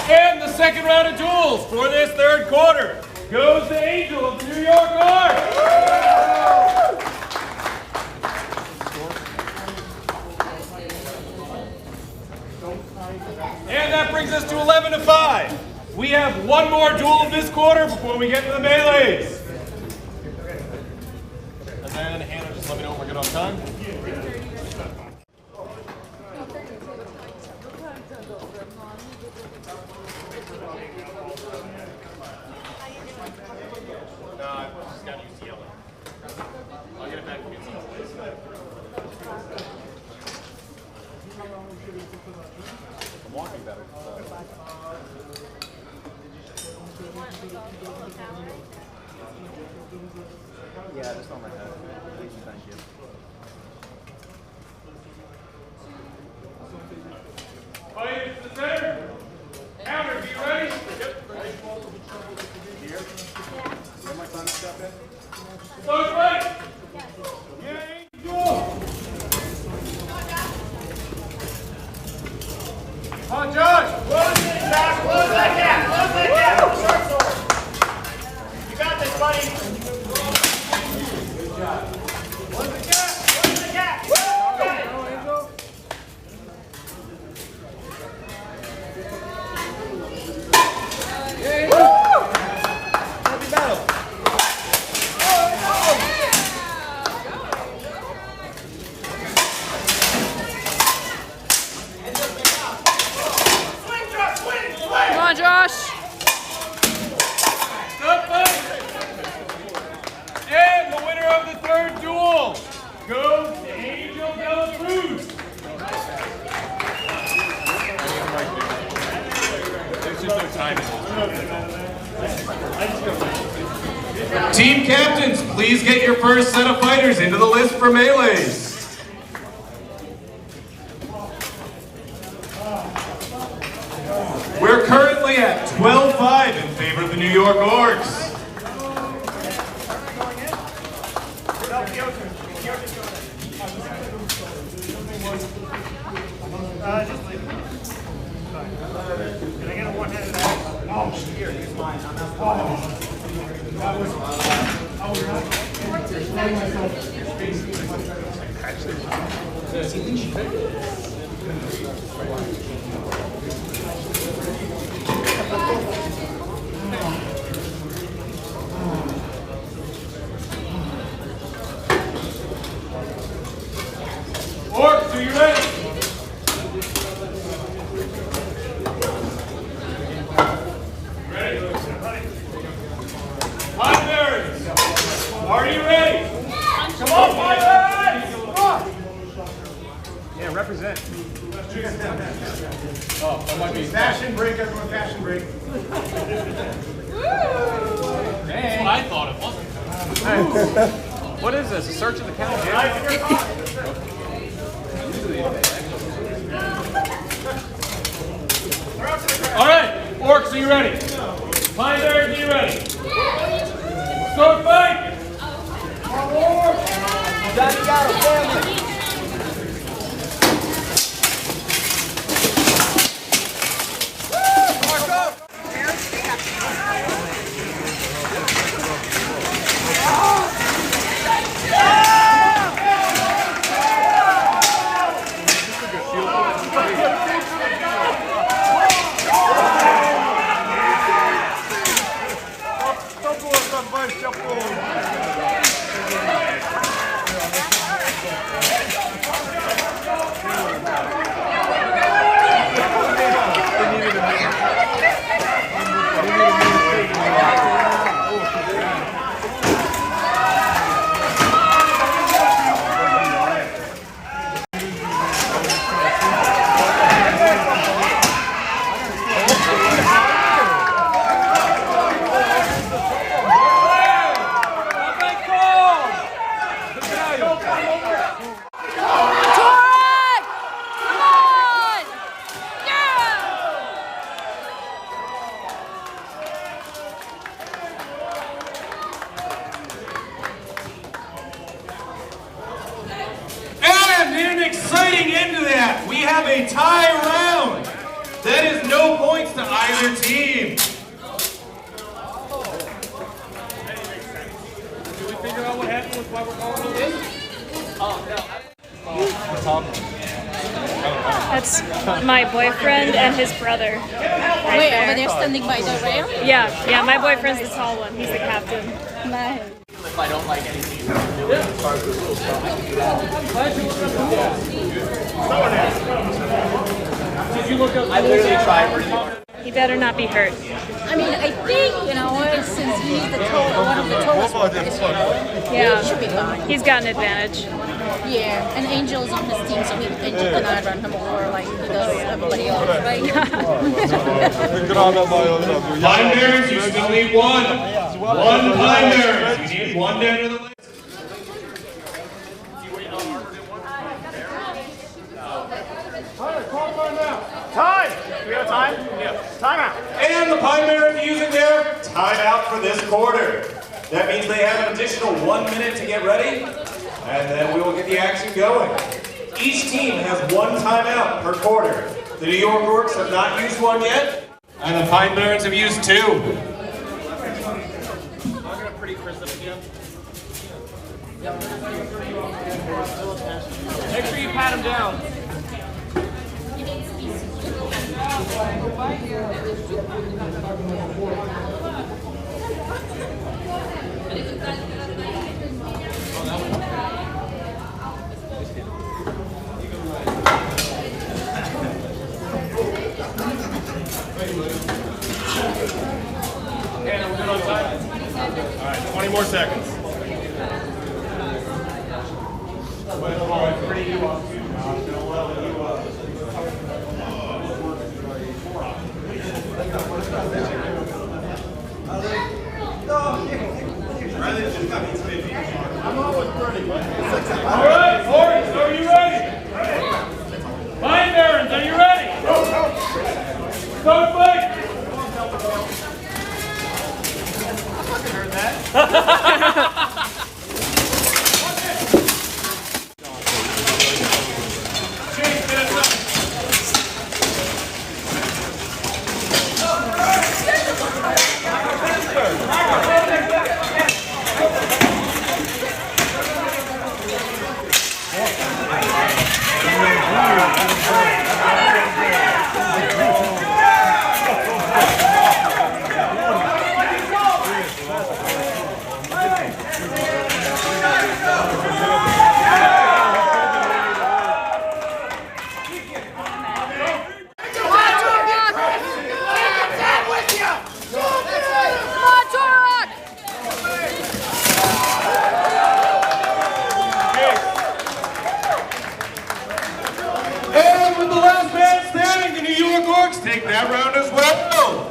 And the second round of duels for this third quarter goes the Angel of the New York Orcs. And that brings us to 11-5. We have one more duel of this quarter before we get to the melees. go. We're good on time. Just got used to yelling. I'll get it back to you. I'm walking better. Yeah, just on my head. Thank you. Fighters to the center. Counters, you ready? Yep. Here? Where my son step in? Start right. Yeah, go. Come on, Josh. Close that gap. Close that gap. You got this, buddy. Good job. Close the gap. Close the gap. Happy battle. Come on, Josh. And the winner of the third duel goes to Angel Del Cruz. There's just no time. Team captains, please get your first set of fighters into the list for melees. We're currently at 12-5 in favor of the New York Orcs. Just leave it. Can I get a one-handed axe? Oh, here, here's mine. I'm not Orcs, are you ready? Fighters, are you ready? Come on, fighters! Come on! Yeah, represent. Oh, that might be fashion break, everyone, fashion break. That's what I thought it wasn't. What is this? A search of the calendar? All right, Orcs, are you ready? Fighters, are you ready? Start fight! Johnny got a family. We have a tie round. That is no points to either team. Did we figure out what happened with why we're going with this? That's my boyfriend and his brother. Right Wait, there. over there standing by the rail? Yeah, my boyfriend's the tall one. He's the captain. Nice. if I don't like anything you're doing as far as the rules, so I can do that. I'm glad you looked up the rules. Did you look up the rules? I literally tried pretty hard. He better not be hurt. I mean, I think, you know, since he's the one of the tallest workers, Yeah. he should be fine. He's got an advantage. Yeah, and Angel's on his team, so Angel can run him over like he does everybody else, right? Pine Barrens, you still need one. One Pine Barrens. You need one down to the list. Time! Do we have time? Yeah. Timeout. And the Pine Barrens using their timeout for this quarter. That means they have an additional 1 minute to get ready, and then we will get the action going. Each team has one timeout per quarter. The New York Orcs have not used one yet, and the Pine Barrens have used 2. I'm gonna pretty Chris up again. Make sure you pat him down. Okay, we're good on time? All right, 20 more seconds. All right, Orcs, are you ready? Pine Barrens, are you ready? Start fight! Heard that? And with the last man standing, the New York Orcs take that round as well.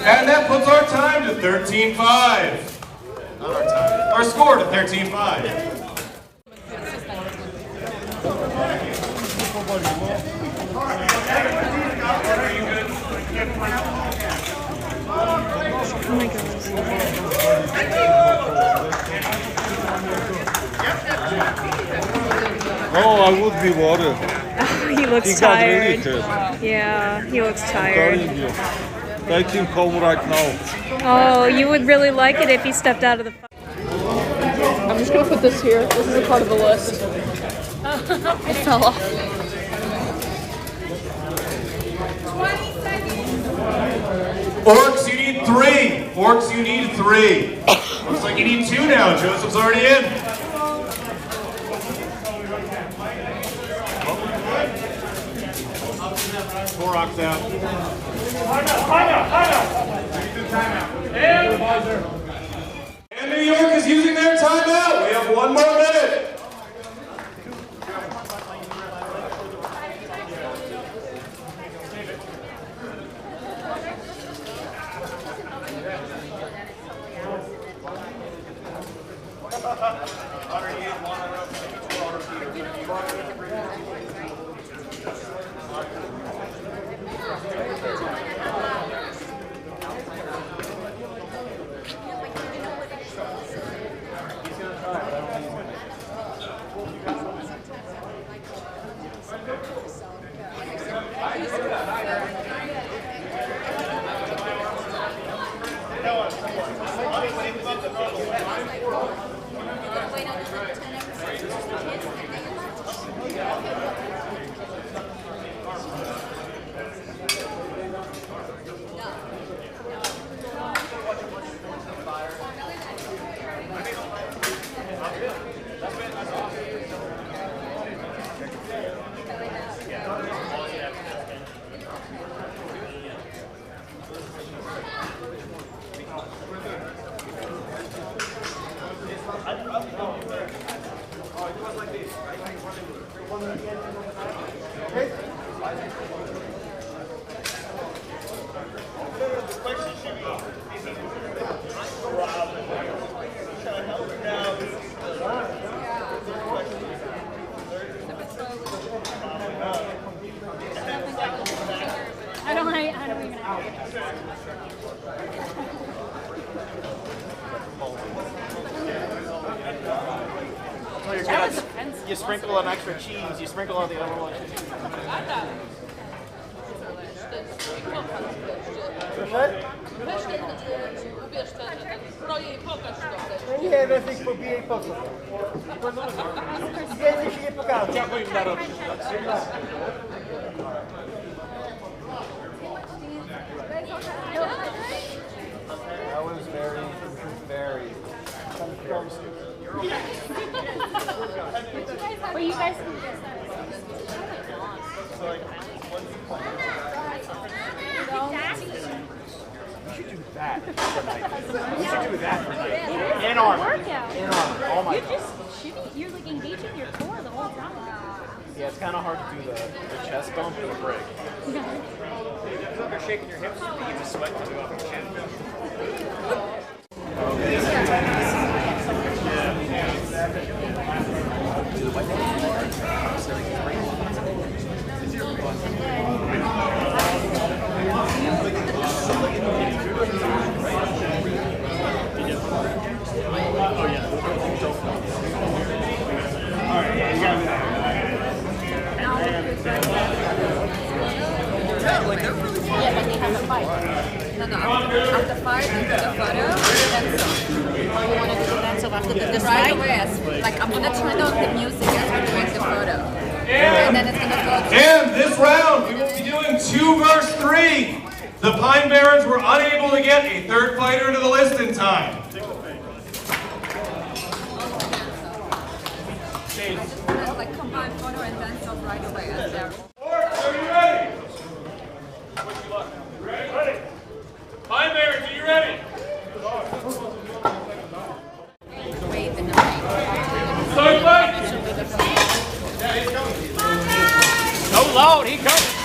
And that puts our time to 13-5. Not our time. Our score to 13-5. Oh my goodness. No, I would be worried. He looks He got really tired. hurt. Yeah, he looks I'm tired. telling you. Take him home right now. Oh, you would really like it if he stepped out of the fight. I'm just gonna put this here. This is a part of the list. It fell off. Orcs, you need 3. Orcs, you need 3. Looks like you need 2 now. Joseph's already in. Orcs out. And New York is using their timeout. We have 1 more minute. You sprinkle an extra cheese, you sprinkle all the other ones. Nie, weź pobije i po co? Więcej się nie pokaże. That was very stupid. But you guys We should do that tonight. We should do that tonight. In armor. Workout. In armor. Oh my You're god. just shooting. You're like engaging your core the whole time. Yeah, it's kind of hard to do the chest bump and the break. You're shaking your hips, you get the sweat coming off your chin. Yeah, but they have a fight. No, after fight, you do the photo, then so. You want to do the dance off after this Right fight? away, like I'm gonna turn on the music as we're doing the photo. And then it's gonna go to... And this round, we will be doing 2 versus 3. The Pine Barrens were unable to get a third fighter into the list in time. Like combine photo and dance off right away as they're... Are you ready? Ready? Pine Barrens, are you ready? Wave in the rain. Start fight! No load, he comes.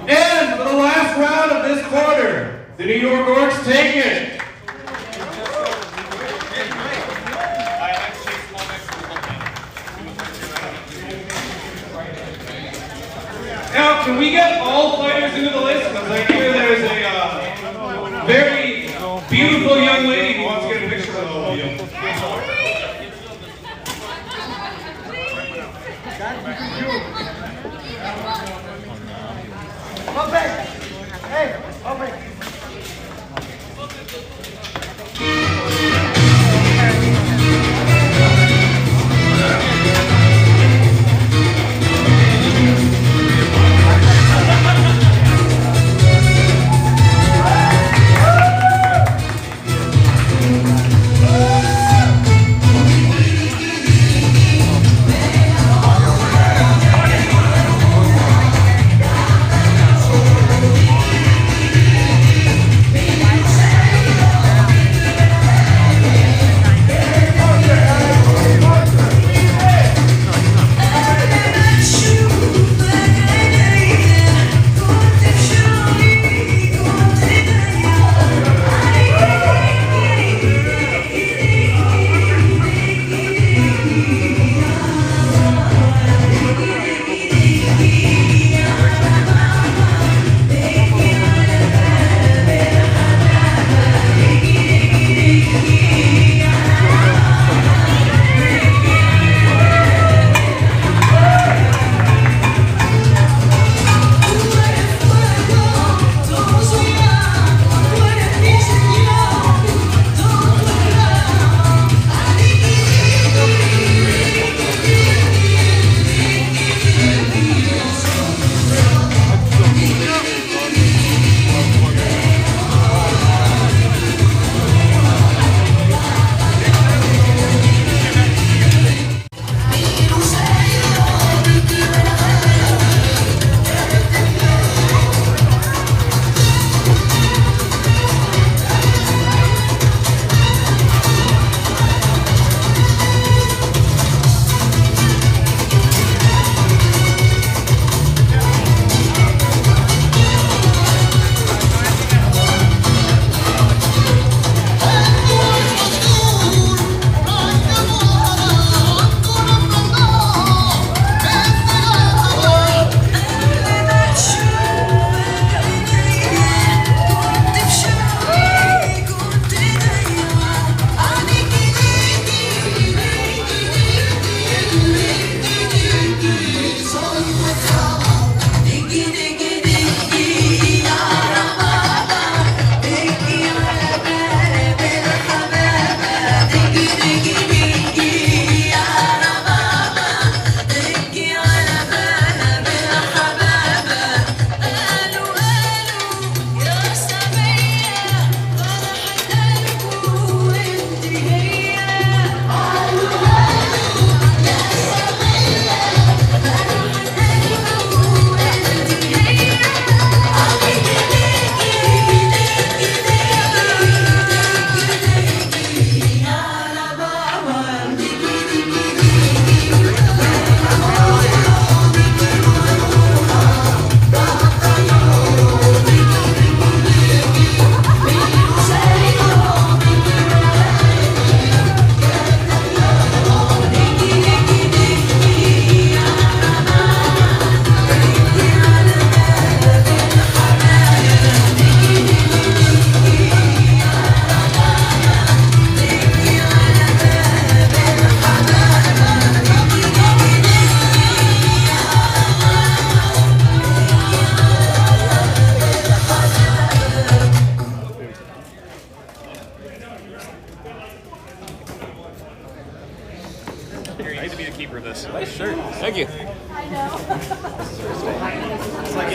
And for the last round of this quarter, the New York Orcs take it. Now, can we get all fighters into the list? Because I hear there's a very beautiful young lady who wants to get a picture with all of you. Open! Hey, open!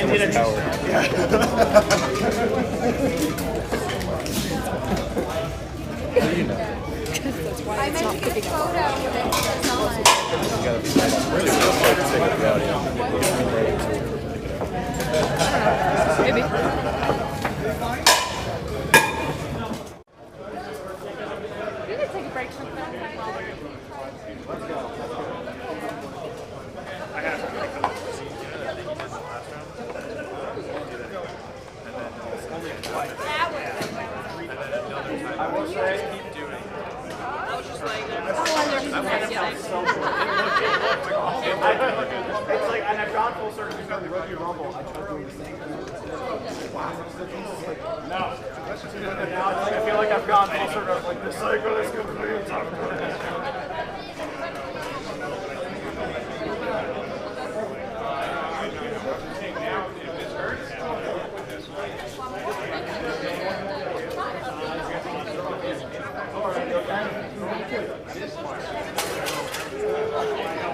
Indian That's why it's not picking up. Maybe. We could take a break sometime. Let's go. I have to make them. I will say, keep doing it. I was just laying there. It's like, and I've gone full circle because the Rookie Rumble. I tried doing the same thing. No. Now I feel like I've gone full circle. Like, the cycle is complete.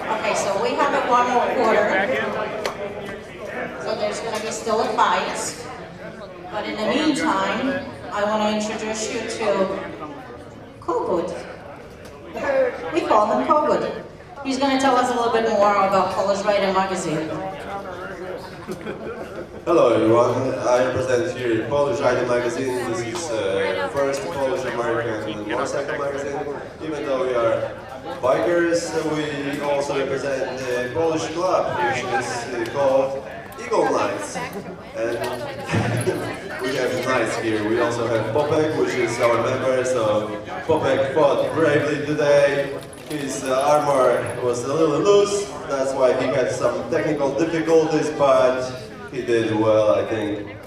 Okay, so we have one more quarter. So there's going to be still a fight. But in the meantime, I want to introduce you to Kogut. We call him Kogut. He's going to tell us a little bit more about Polish Rider magazine. Hello everyone, I represent here Polish Rider magazine. This is first Polish-American motorcycle magazine. Even though we are bikers, we also represent the Polish club, which is called Eagle Knights. And we have Knights here. We also have Popek, which is our member. So Popek fought bravely today. His armor was a little loose, that's why he had some technical difficulties, but he did well, I think.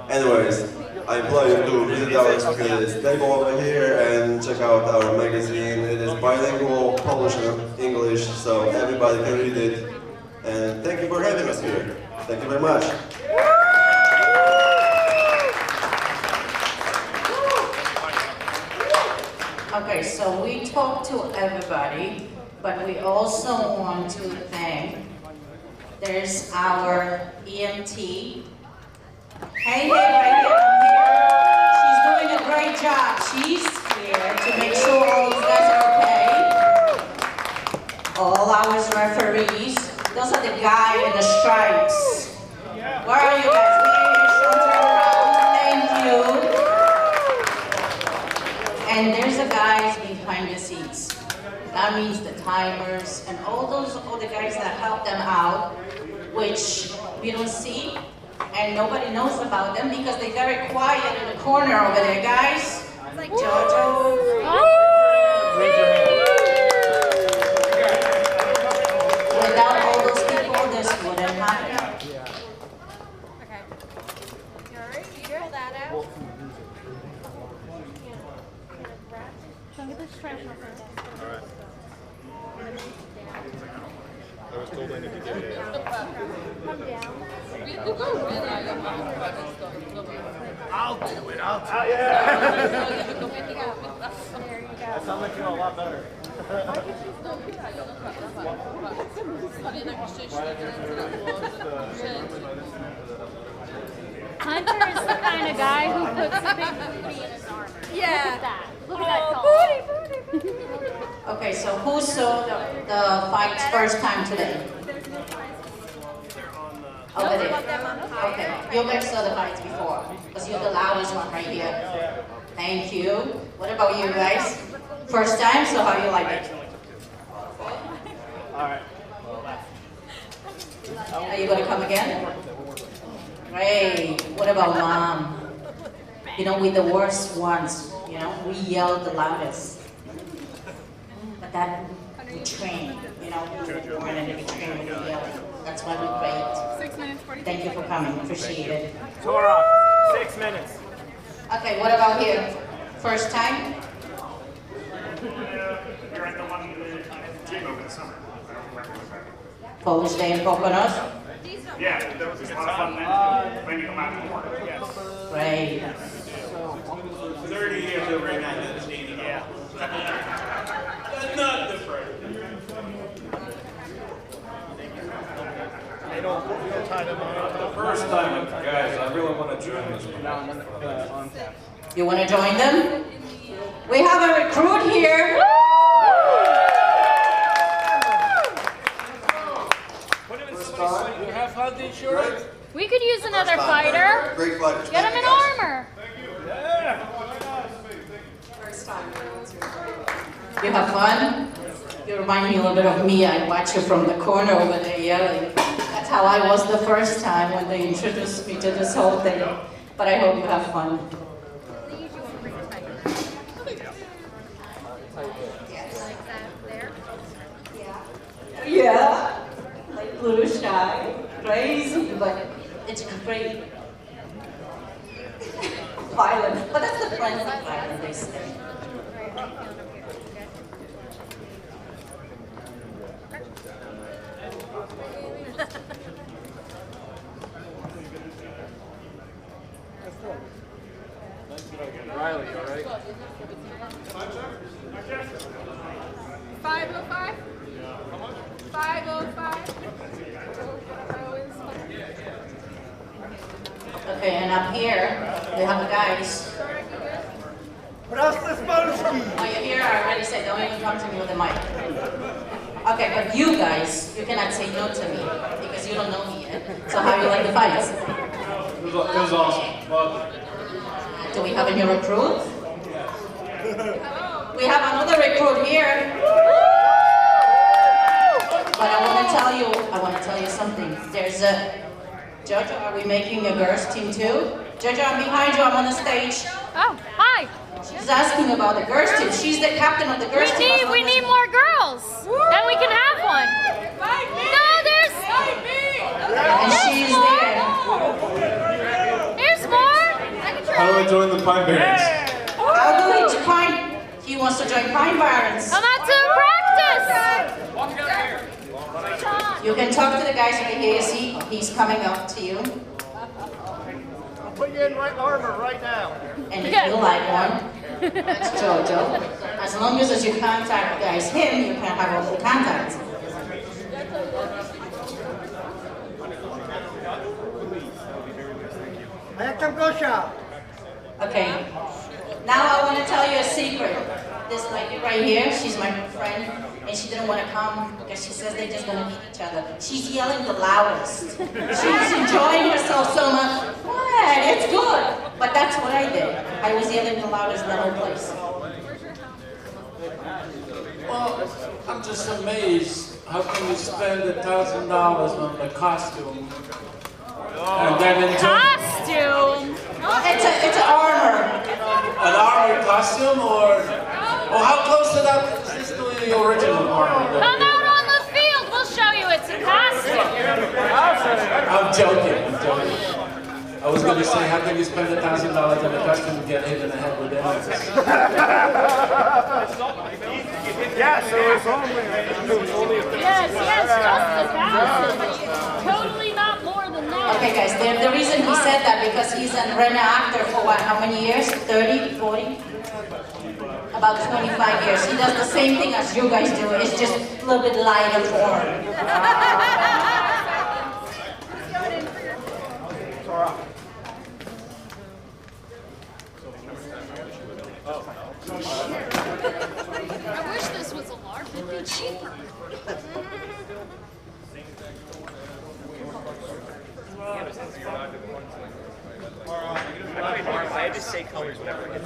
Anyways, I implore you to visit our stable over here and check out our magazine. It is bilingual, Polish and English, so everybody can read it. And thank you for having us here. Thank you very much. Okay, so we talked to everybody, but we also want to thank, there's our EMT. Hey, right here, I'm here. She's doing a great job. She's here to make sure all these guys are okay. All our referees. Those are the guy in the stripes. Where are you guys? We are here, shoulder around. Thank you. And there's the guys behind the seats. That means the timers and all those other guys that help them out, which we don't see and nobody knows about them because they're very quiet in the corner over there, guys. Like Jojo. Without all those people, this wouldn't happen. Okay. You alright? You pull that out? Don't get this trash off my desk. Alright. I was told I need to get it. Come down. I'll do it, I'll do it. There you go. That sounds like you know a lot better. Hunter is the kind of guy who puts a big booty in his armor. Yeah. Look at that. Look at that tall. Booty. Okay, so who saw the fights first time today? Over there. Okay, you guys saw the fights before, because you're the loudest one right here. Thank you. What about you guys? First time, so how you like it? Alright. Are you going to come again? Great. What about mom? You know, we're the worst ones. You know, we yell the loudest. But that, we train. You know, we were born and we train with the yelling. That's why we're great. 6 minutes, 40 Thank you for coming. Appreciate it. Torah, 6 minutes. Okay, what about here? First time? You're at the one team over the summer. Polish Day in Poconos? Yeah, there was a lot of fun then. When you come out to work. Yes. Great. 30 years over in that team. Yeah. Not different. They don't First time, guys, I really want to join this one. You want to join them? We have a recruit here. You have health insurance? We could use another fighter. Great fighters. Get him in armor. You have fun? You remind me a little bit of me. I watch you from the corner over there yelling. That's how I was the first time when they introduced me to this whole thing. But I hope you have fun. Yeah, like blue shy, crazy, but it's great. Violent, but that's the plan of violent, they say. Riley, you alright? 505? 505? Okay, and up here, we have the guys. Oh, you're here? I already said, don't even come to me with a mic. Okay, but you guys, you cannot say no to me, because you don't know me yet. So how do you like the fights? It was awesome. Loved it. Do we have a new recruit? We have another recruit here. But I want to tell you something. There's a Jojo, are we making a girls team too? Jojo, I'm behind you, I'm on the stage. Oh, hi. She's asking about the girls team. She's the captain of the girls team. We need more girls. Then we can have one. No, there's... And she's there. There's more. How do I join the Pine Barrens? How do we join? He wants to join Pine Barrens. Come out to practice. You can talk to the guys over here. See, he's coming up to you. I'll put you in right armor right now. And if you like one, that's Jojo. As long as you contact guys him, you can have all the contacts. Okay. Now I want to tell you a secret. This lady right here, she's my friend, and she didn't want to come because she says they're just going to meet each other. She's yelling the loudest. She's enjoying herself so much. What? It's good. But that's what I did. I was yelling the loudest in the whole place. Well, I'm just amazed. How can you spend $1,000 on the costume? And then enjoy Costume? It's an armor. an armored costume, or how close to that is this to the original armor? Come out on the field. We'll show you it's a costume. I'm joking. I was going to say, how can you spend $1,000 on a costume and get hit in the head with it? Yeah, so it's only Yes, just $1,000. Totally not more than that. Okay, guys, the reason he said that because he's a reenactor for what, how many years? 30, 40? About 25 years. He does the same thing as you guys do. It's just a little bit lighter form. I wish this was a large. It'd be cheaper. I just say colors whenever it gets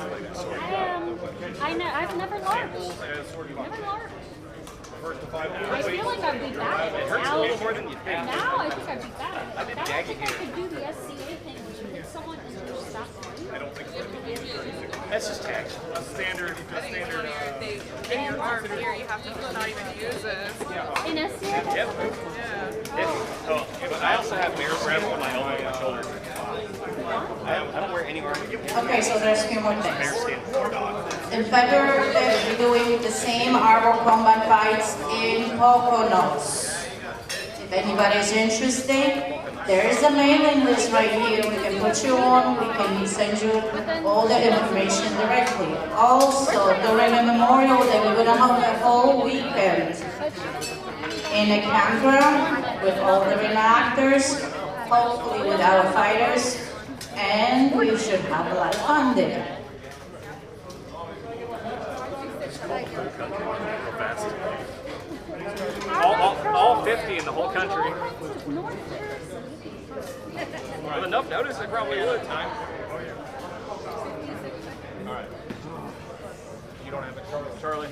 I've never larged. I feel like I'd be bad. It hurts a little more than you think. Now I think I'd be bad. I've been Now I gagging think I here. could do the SCA thing, which would get someone in their stop. I don't think so. That's just tax. A standard. In your arm here, you have to not even use this. In SCA? Yep. But I also have mirror grab on my elbow and my shoulder. I don't wear any armor. Okay, so there's a few more things. In February 5th, we're doing the same Warlord Combat fights in Poconos. If anybody's interested, there is a mailing list right here. We can put you on, we can send you all the information directly. Also, during the Memorial Day, we're going to have a whole weekend in a campground with all the reenactors, hopefully with our fighters, and we should have a lot of fun there. All 50 in the whole country. With enough notice, they probably would. Time. All right. You don't have it, Charlie.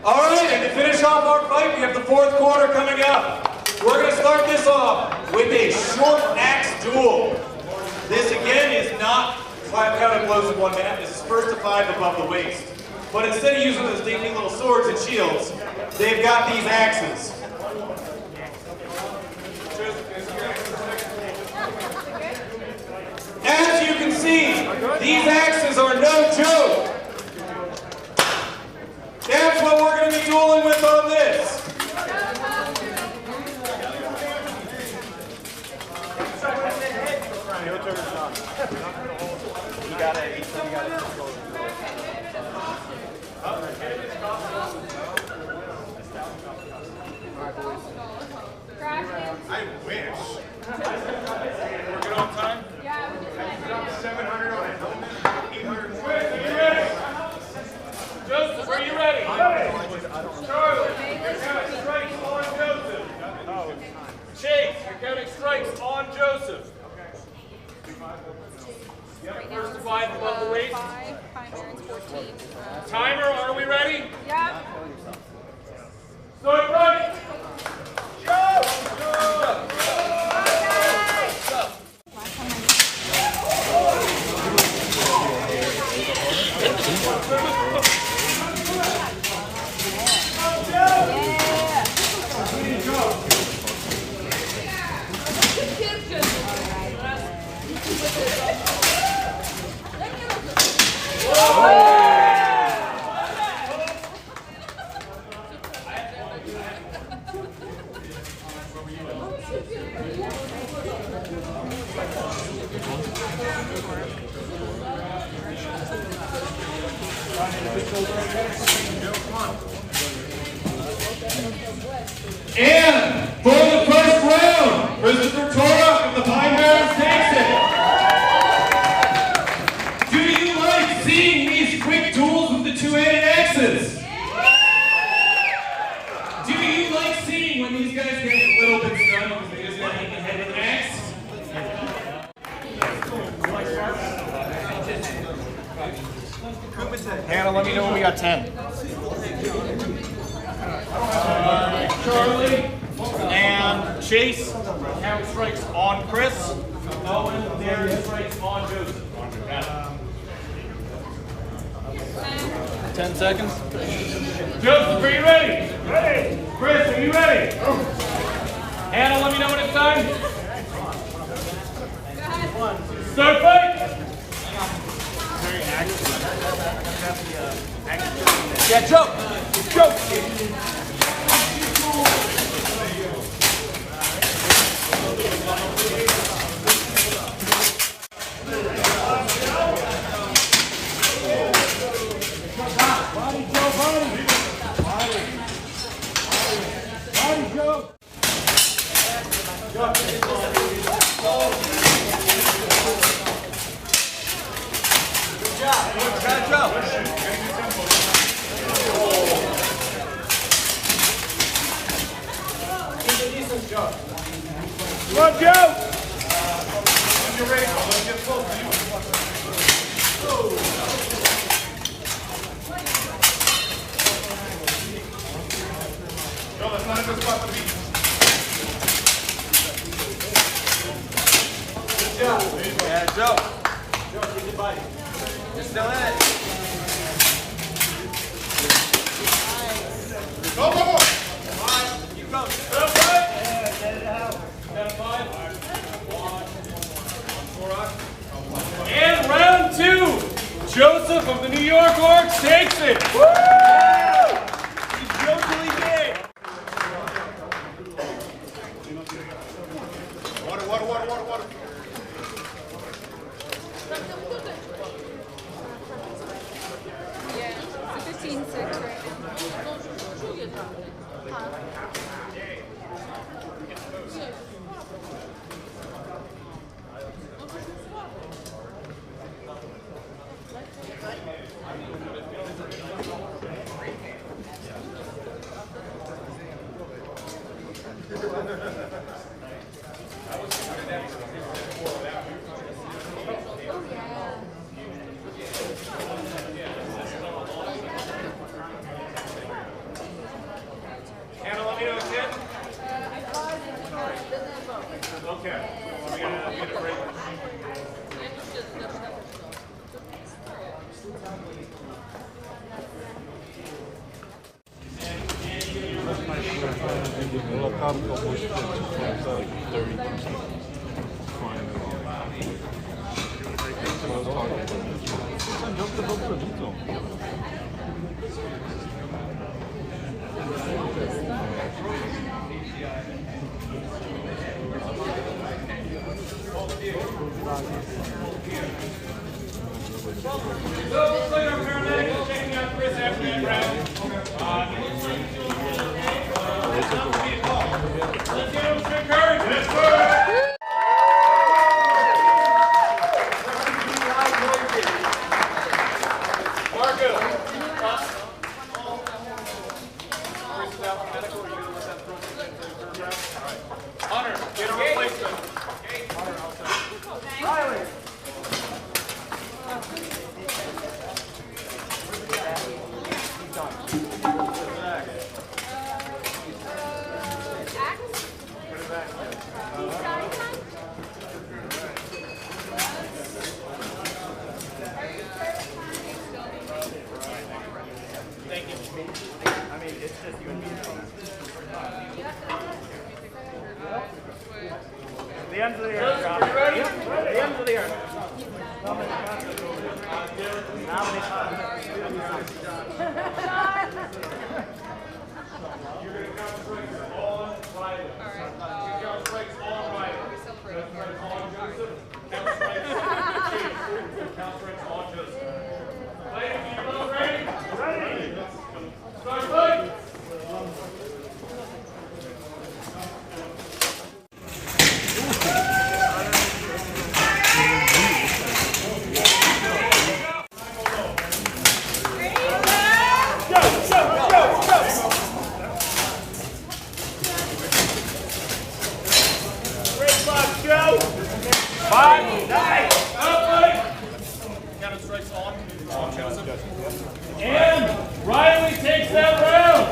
All right, and to finish off our fight, we have the fourth quarter coming up. We're going to start this off with a short axe duel. This again is not 5 counted blows in 1 minute. This is first to 5 above the waist. But instead of using those dinky little swords and shields, they've got these axes. As you can see, these axes are no joke. That's what we're going to be dueling with on this. You got it. I wish. We're good on time? Yeah, we're good. 700 on a helmet, 800. Joseph, are you ready? Charlie, you're counting strikes on Joseph. Chase, you're counting strikes on Joseph. Yep, first to 5 above the waist. Timer, are we ready? Yeah. Start running. Go! And for the first round, Christopher Tora from the Pine Barrens, Texas. Do you like seeing these quick duels with the two-handed axes? Do you like seeing when these guys get a little bit stunned because they just want to hit the head with an axe? Hannah, let me know when we got 10. Charlie and Chase, count strikes on Chris. Owen, there strikes on Joseph. 10 seconds. Joseph, are you ready? Ready. Chris, are you ready? Hannah, let me know when it's time. Start fight. Yeah, choke. Choke. Body, Joe, body. Body, Joe. Good job, Joe. Come on, Joe! When you're ready, let's get close to you. Joe, that's not a good spot to be. Good job. Yeah, Joe. Joe, keep your body. You're still in it. Go, go, go! Keep going. And round 2, Joseph of the New York Orcs takes it. Woo! He's jokingly big. Water, water, water, water, water. 15-6 right now. Hannah, let me know again. Okay. We gotta break. So, looks like our paramedics are checking out Chris after that round. Let's get him some courage. Let's go! Marco. Chris is out for medical. Are you going to let that throw in the third round? All right. Hunter, get a replacement. Hunter, outside. Riley. Thank you. I mean, it's just you and me. The ends of the earth. You ready? The ends of the earth. You're going to count strikes on Riley. Count strikes on Riley. Count strikes on Joseph. Count strikes on Jake. Count strikes on Joseph. Ladies, are you both ready? Ready. Start fight. And Riley takes that round.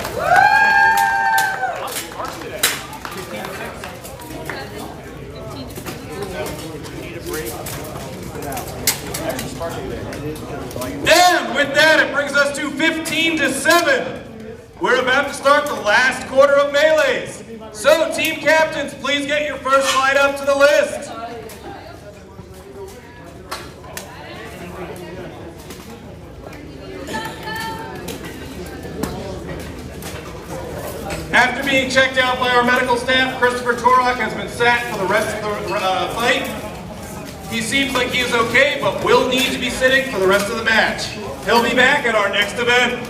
And with that, it brings us to 15-7. We're about to start the last quarter of melees. So, team captains, please get your first fight up to the list. After being checked out by our medical staff, Christopher Torok has been sat for the rest of the fight. He seems like he is okay, but will need to be sitting for the rest of the match. He'll be back at our next event.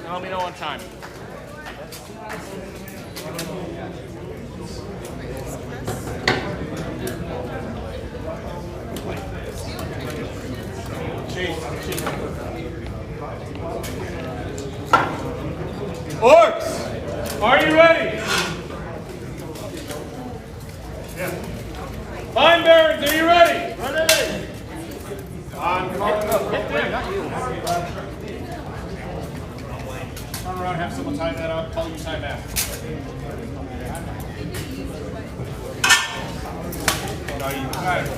Let me know on time. Orcs, are you ready? Yeah. Pine Barrens, are you ready? Ready. On call. Turn around, have someone tie that up. Call you time after. No, you got it.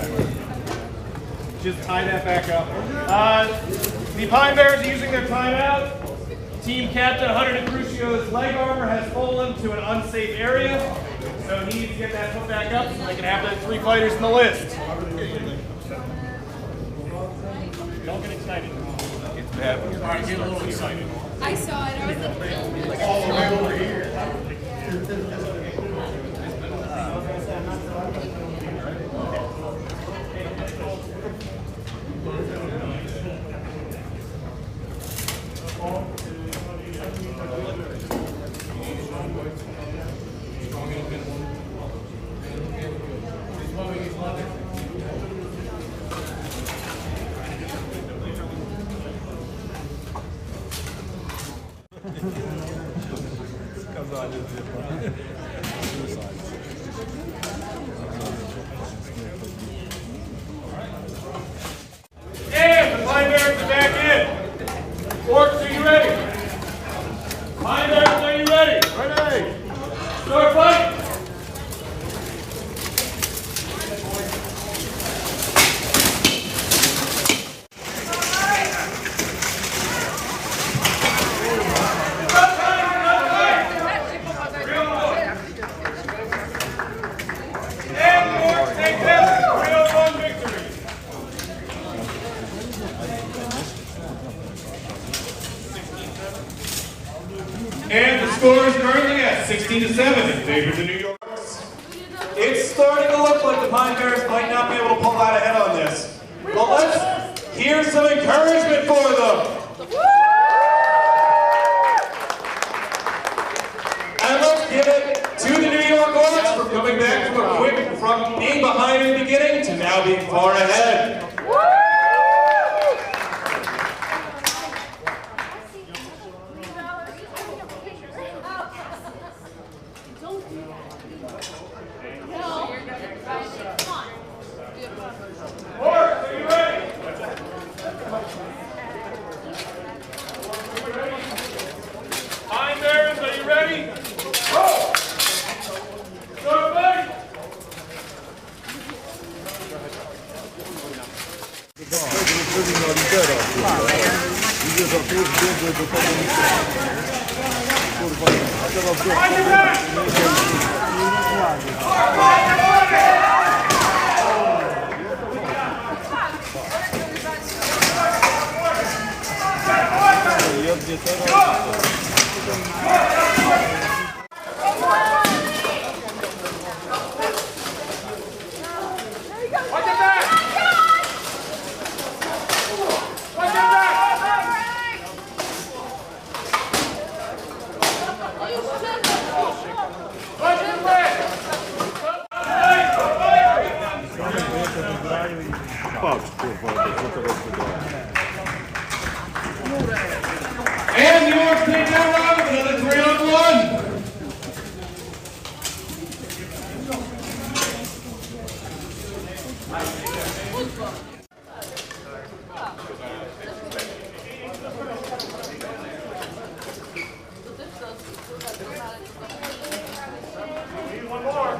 Just tie that back up. The Pine Barrens are using their timeout. Team captain Hunter DeCrucio's leg armor has fallen to an unsafe area, so he needs to get that put back up so they can have the 3 fighters in the list. Don't get excited. It's bad when you're all right, get a little excited. I saw it. I was like, all the way over here. And the Pine Barrens are back in. Orcs, are you ready? Pine Barrens, are you ready? Ready. Start fight. And the score is currently at 16-7 in favor of the New York Orcs. It's starting to look like the Pine Barrens might not be able to pull out ahead on this. But let's hear some encouragement for them. And let's give it to the New York Orcs for coming back from being behind in the beginning to now being far ahead. Pine Barrens, are you ready? Go! Start fight! And the Orcs take that round with another 3-on-1. One more.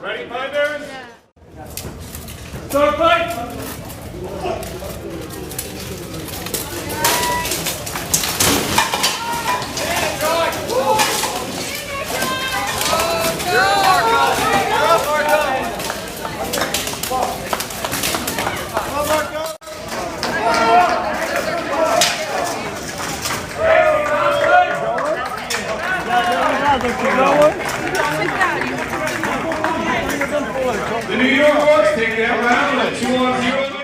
Ready, Pine Barrens? Start fight! The New York Orcs take that round with a 2-on-0.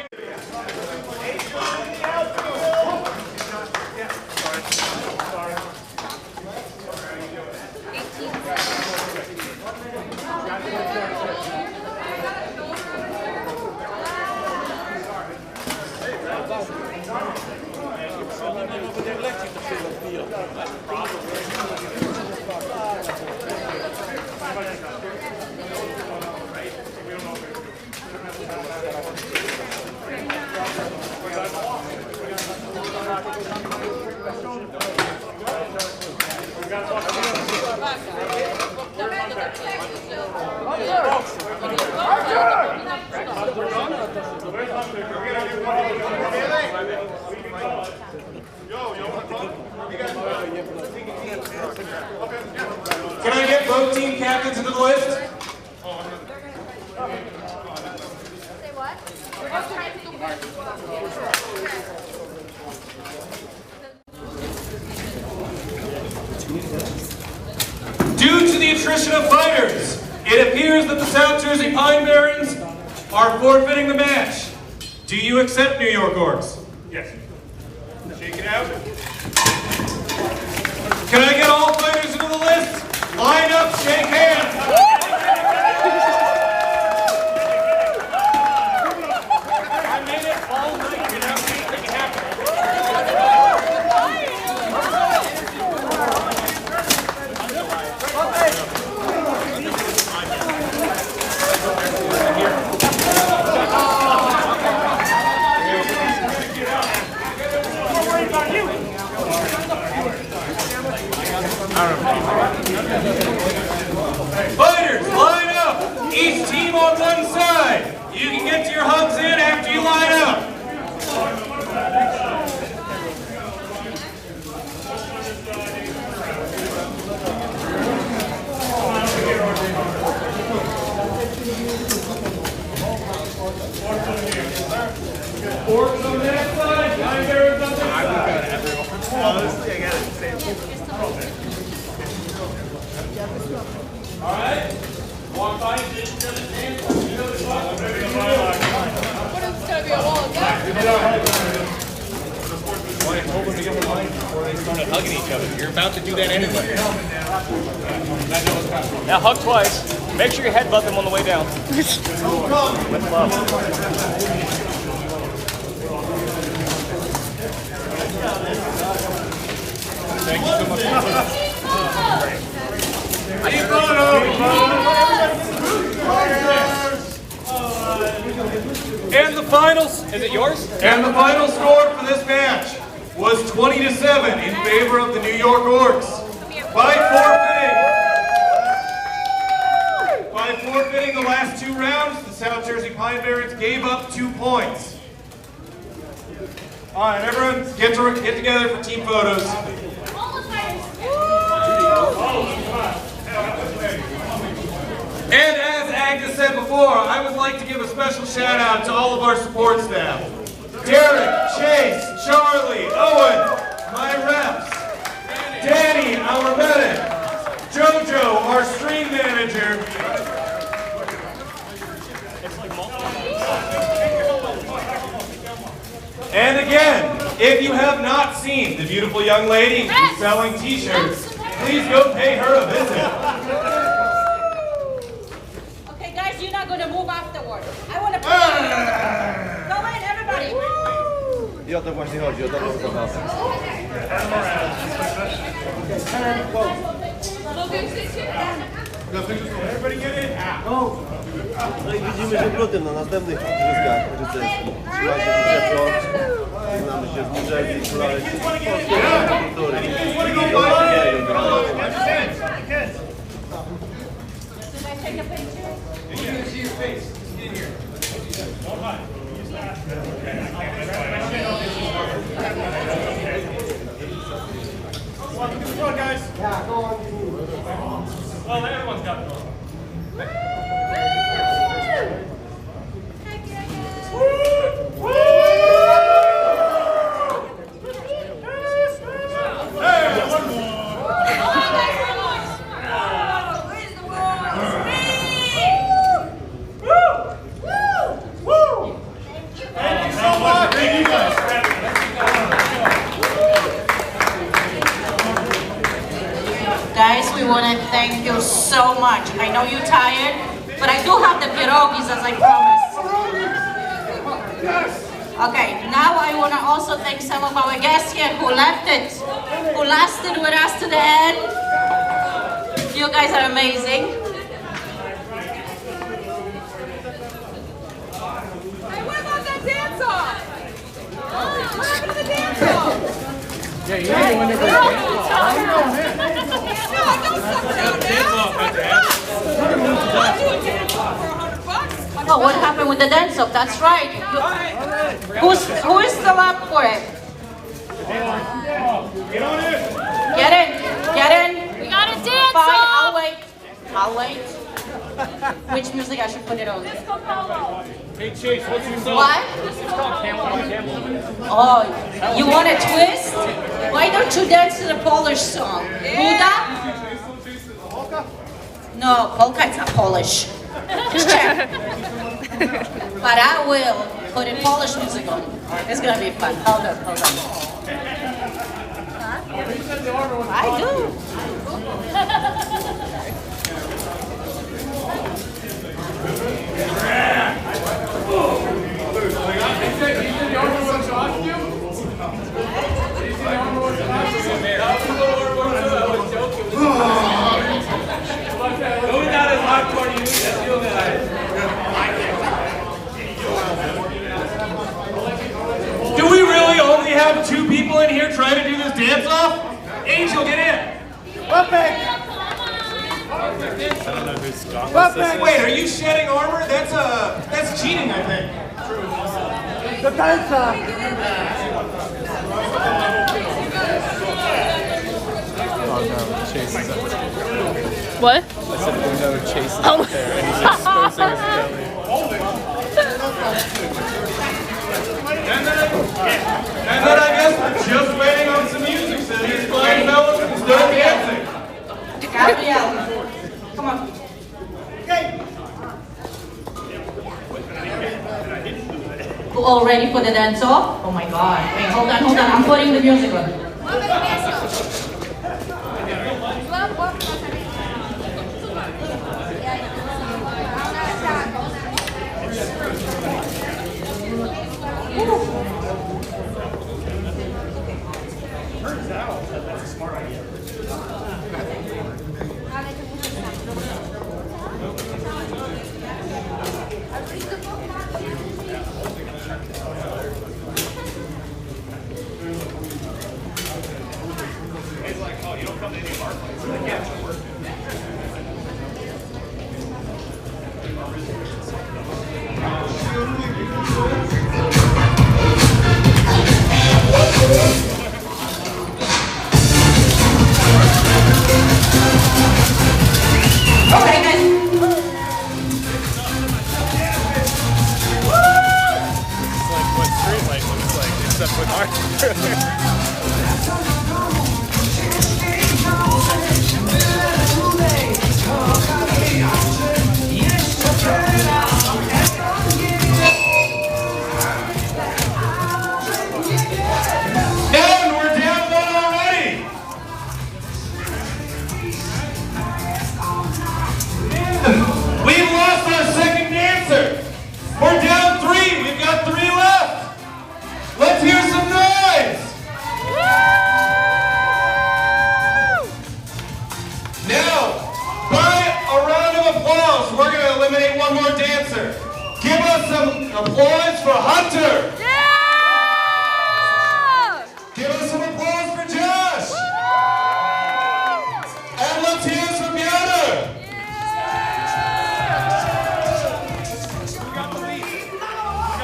Can I get both team captains into the list? Due to the attrition of fighters, it appears that the South Jersey Pine Barrens are forfeiting the match. Do you accept New York Orcs? Yes. Shake it out. Can I get all fighters into the list? Line up, shake hands. I made it all night, you know, make it happen. Fighters, line up! Each team on one side. You can get to your hugs in after you line up. Orcs on that side, Pine Barrens on this side. Honestly, I got it. All right. Walk by, get each other's hands. But it's gonna be a wall of death. Why hold them together line before they started hugging each other? You're about to do that anyway. Now hug twice. Make sure you headbutt them on the way down. With love. Thank you so much. And the finals. Is it yours? And the final score for this match was 20-7 in favor of the New York Orcs. By forfeiting the last two rounds, the South Jersey Pine Barrens gave up 2 points. All right, everyone, get together for team photos. And as Agnes said before, I would like to give a special shout out to all of our support staff. Derek, Chase, Charlie, Owen, my reps, Danny, our medic, Jojo, our stream manager, and again, if you have not seen the beautiful young lady who's selling t-shirts, please go pay her a visit. Okay, guys, you're not going to move afterward. I want to play. Go in, everybody. I o to właśnie chodzi, o dobrą zabawę. Everybody get in. No i widzimy się w lutym na następnych igrzyskach rycerskich. Trzymajcie się ciepło, żegnamy się z New Jersey, słuchajcie polskiej kultury. Come on, guys. Yeah, go on. Well, everyone's got it. Guys, we want to thank you so much. I know you're tired, but I do have the pierogies as I promised. Okay, now I want to also thank some of our guests here who lasted with us to the end. You guys are amazing. Yeah, you need to win every Oh, what happened with the dance-off? That's right. Who is still up for it? Get in. Get in. We gotta dance. Fine, I'll wait. I'll wait. Which music I should put it on? Hey Chase, what's your song? What? It's called Camel on Camel. Oh, you want a twist? Why don't you dance to the Polish song? Polka? No, polka is not Polish. Just check. But I will put in Polish music on. It's gonna be fun. Hold on, hold on. I do. Do we really only have 2 people in here trying to do this dance-off? Angel, get in! I don't know whose gauntlets this is. Wait, are you shedding armor? That's cheating, I think. The dancer. Oh no, Chase is up there. What? I said, oh no, Chase is up there, and he's exposing his belly. And then I guess we're just waiting on some music, so these flying fellows can start dancing. Gabrielle, come on. All ready for the dance off? Oh my god. Wait, hold on. I'm putting the music on. Turns out that's a smart idea. It's like, oh, you don't come to any of our places. Like, yeah, it's work. Okay, guys. It's like what Streetlight looks like, except with art. And we're down 1 already. We've lost our second dancer. We're down 3. We've got 3 left. Let's hear some noise. Now, by a round of applause, we're going to eliminate 1 more dancer. Give us some applause for Hunter. Give us some applause for Josh. And let's hear this for Piotr.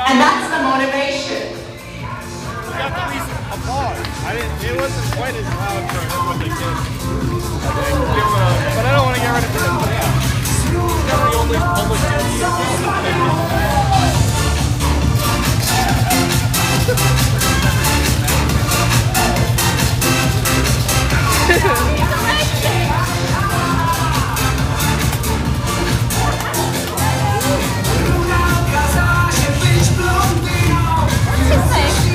And that's the motivation. We got the least applause. It wasn't quite as loud for what they did. But I don't want to get rid of it. Never the only public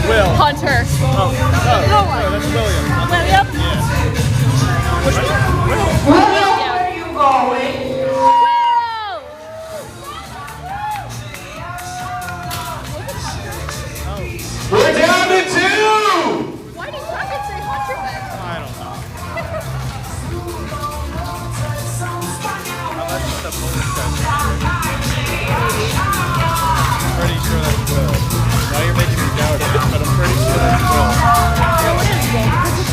Will. Hunter. Oh, that's William. William? Yeah. William, where are you going? We're down to 2. Why did Rocket say Hunter then? I don't know. Unless it's the bonus session. I'm pretty sure that's Will. Now you're making me doubt it, but I'm pretty sure that's Will. What is it?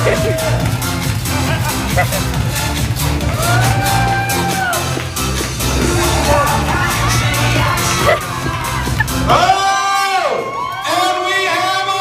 And we have a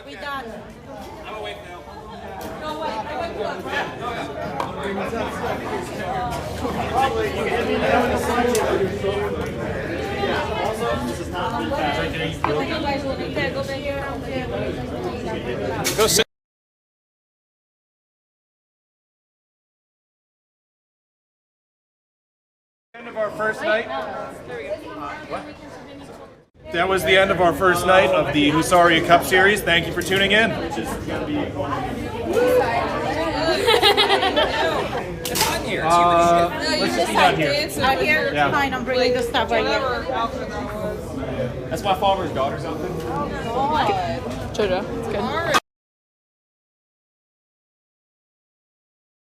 We done. I'm awake now. No, wait. Go sit. End of our first night. That was the end of our first night of the Hussaria Cup series. Thank you for tuning in. It's hot in here. Let's just eat out here. Out here? Yeah. Fine, I'm bringing the stuff right here. That's my father's daughter's outfit. Jojo, it's good.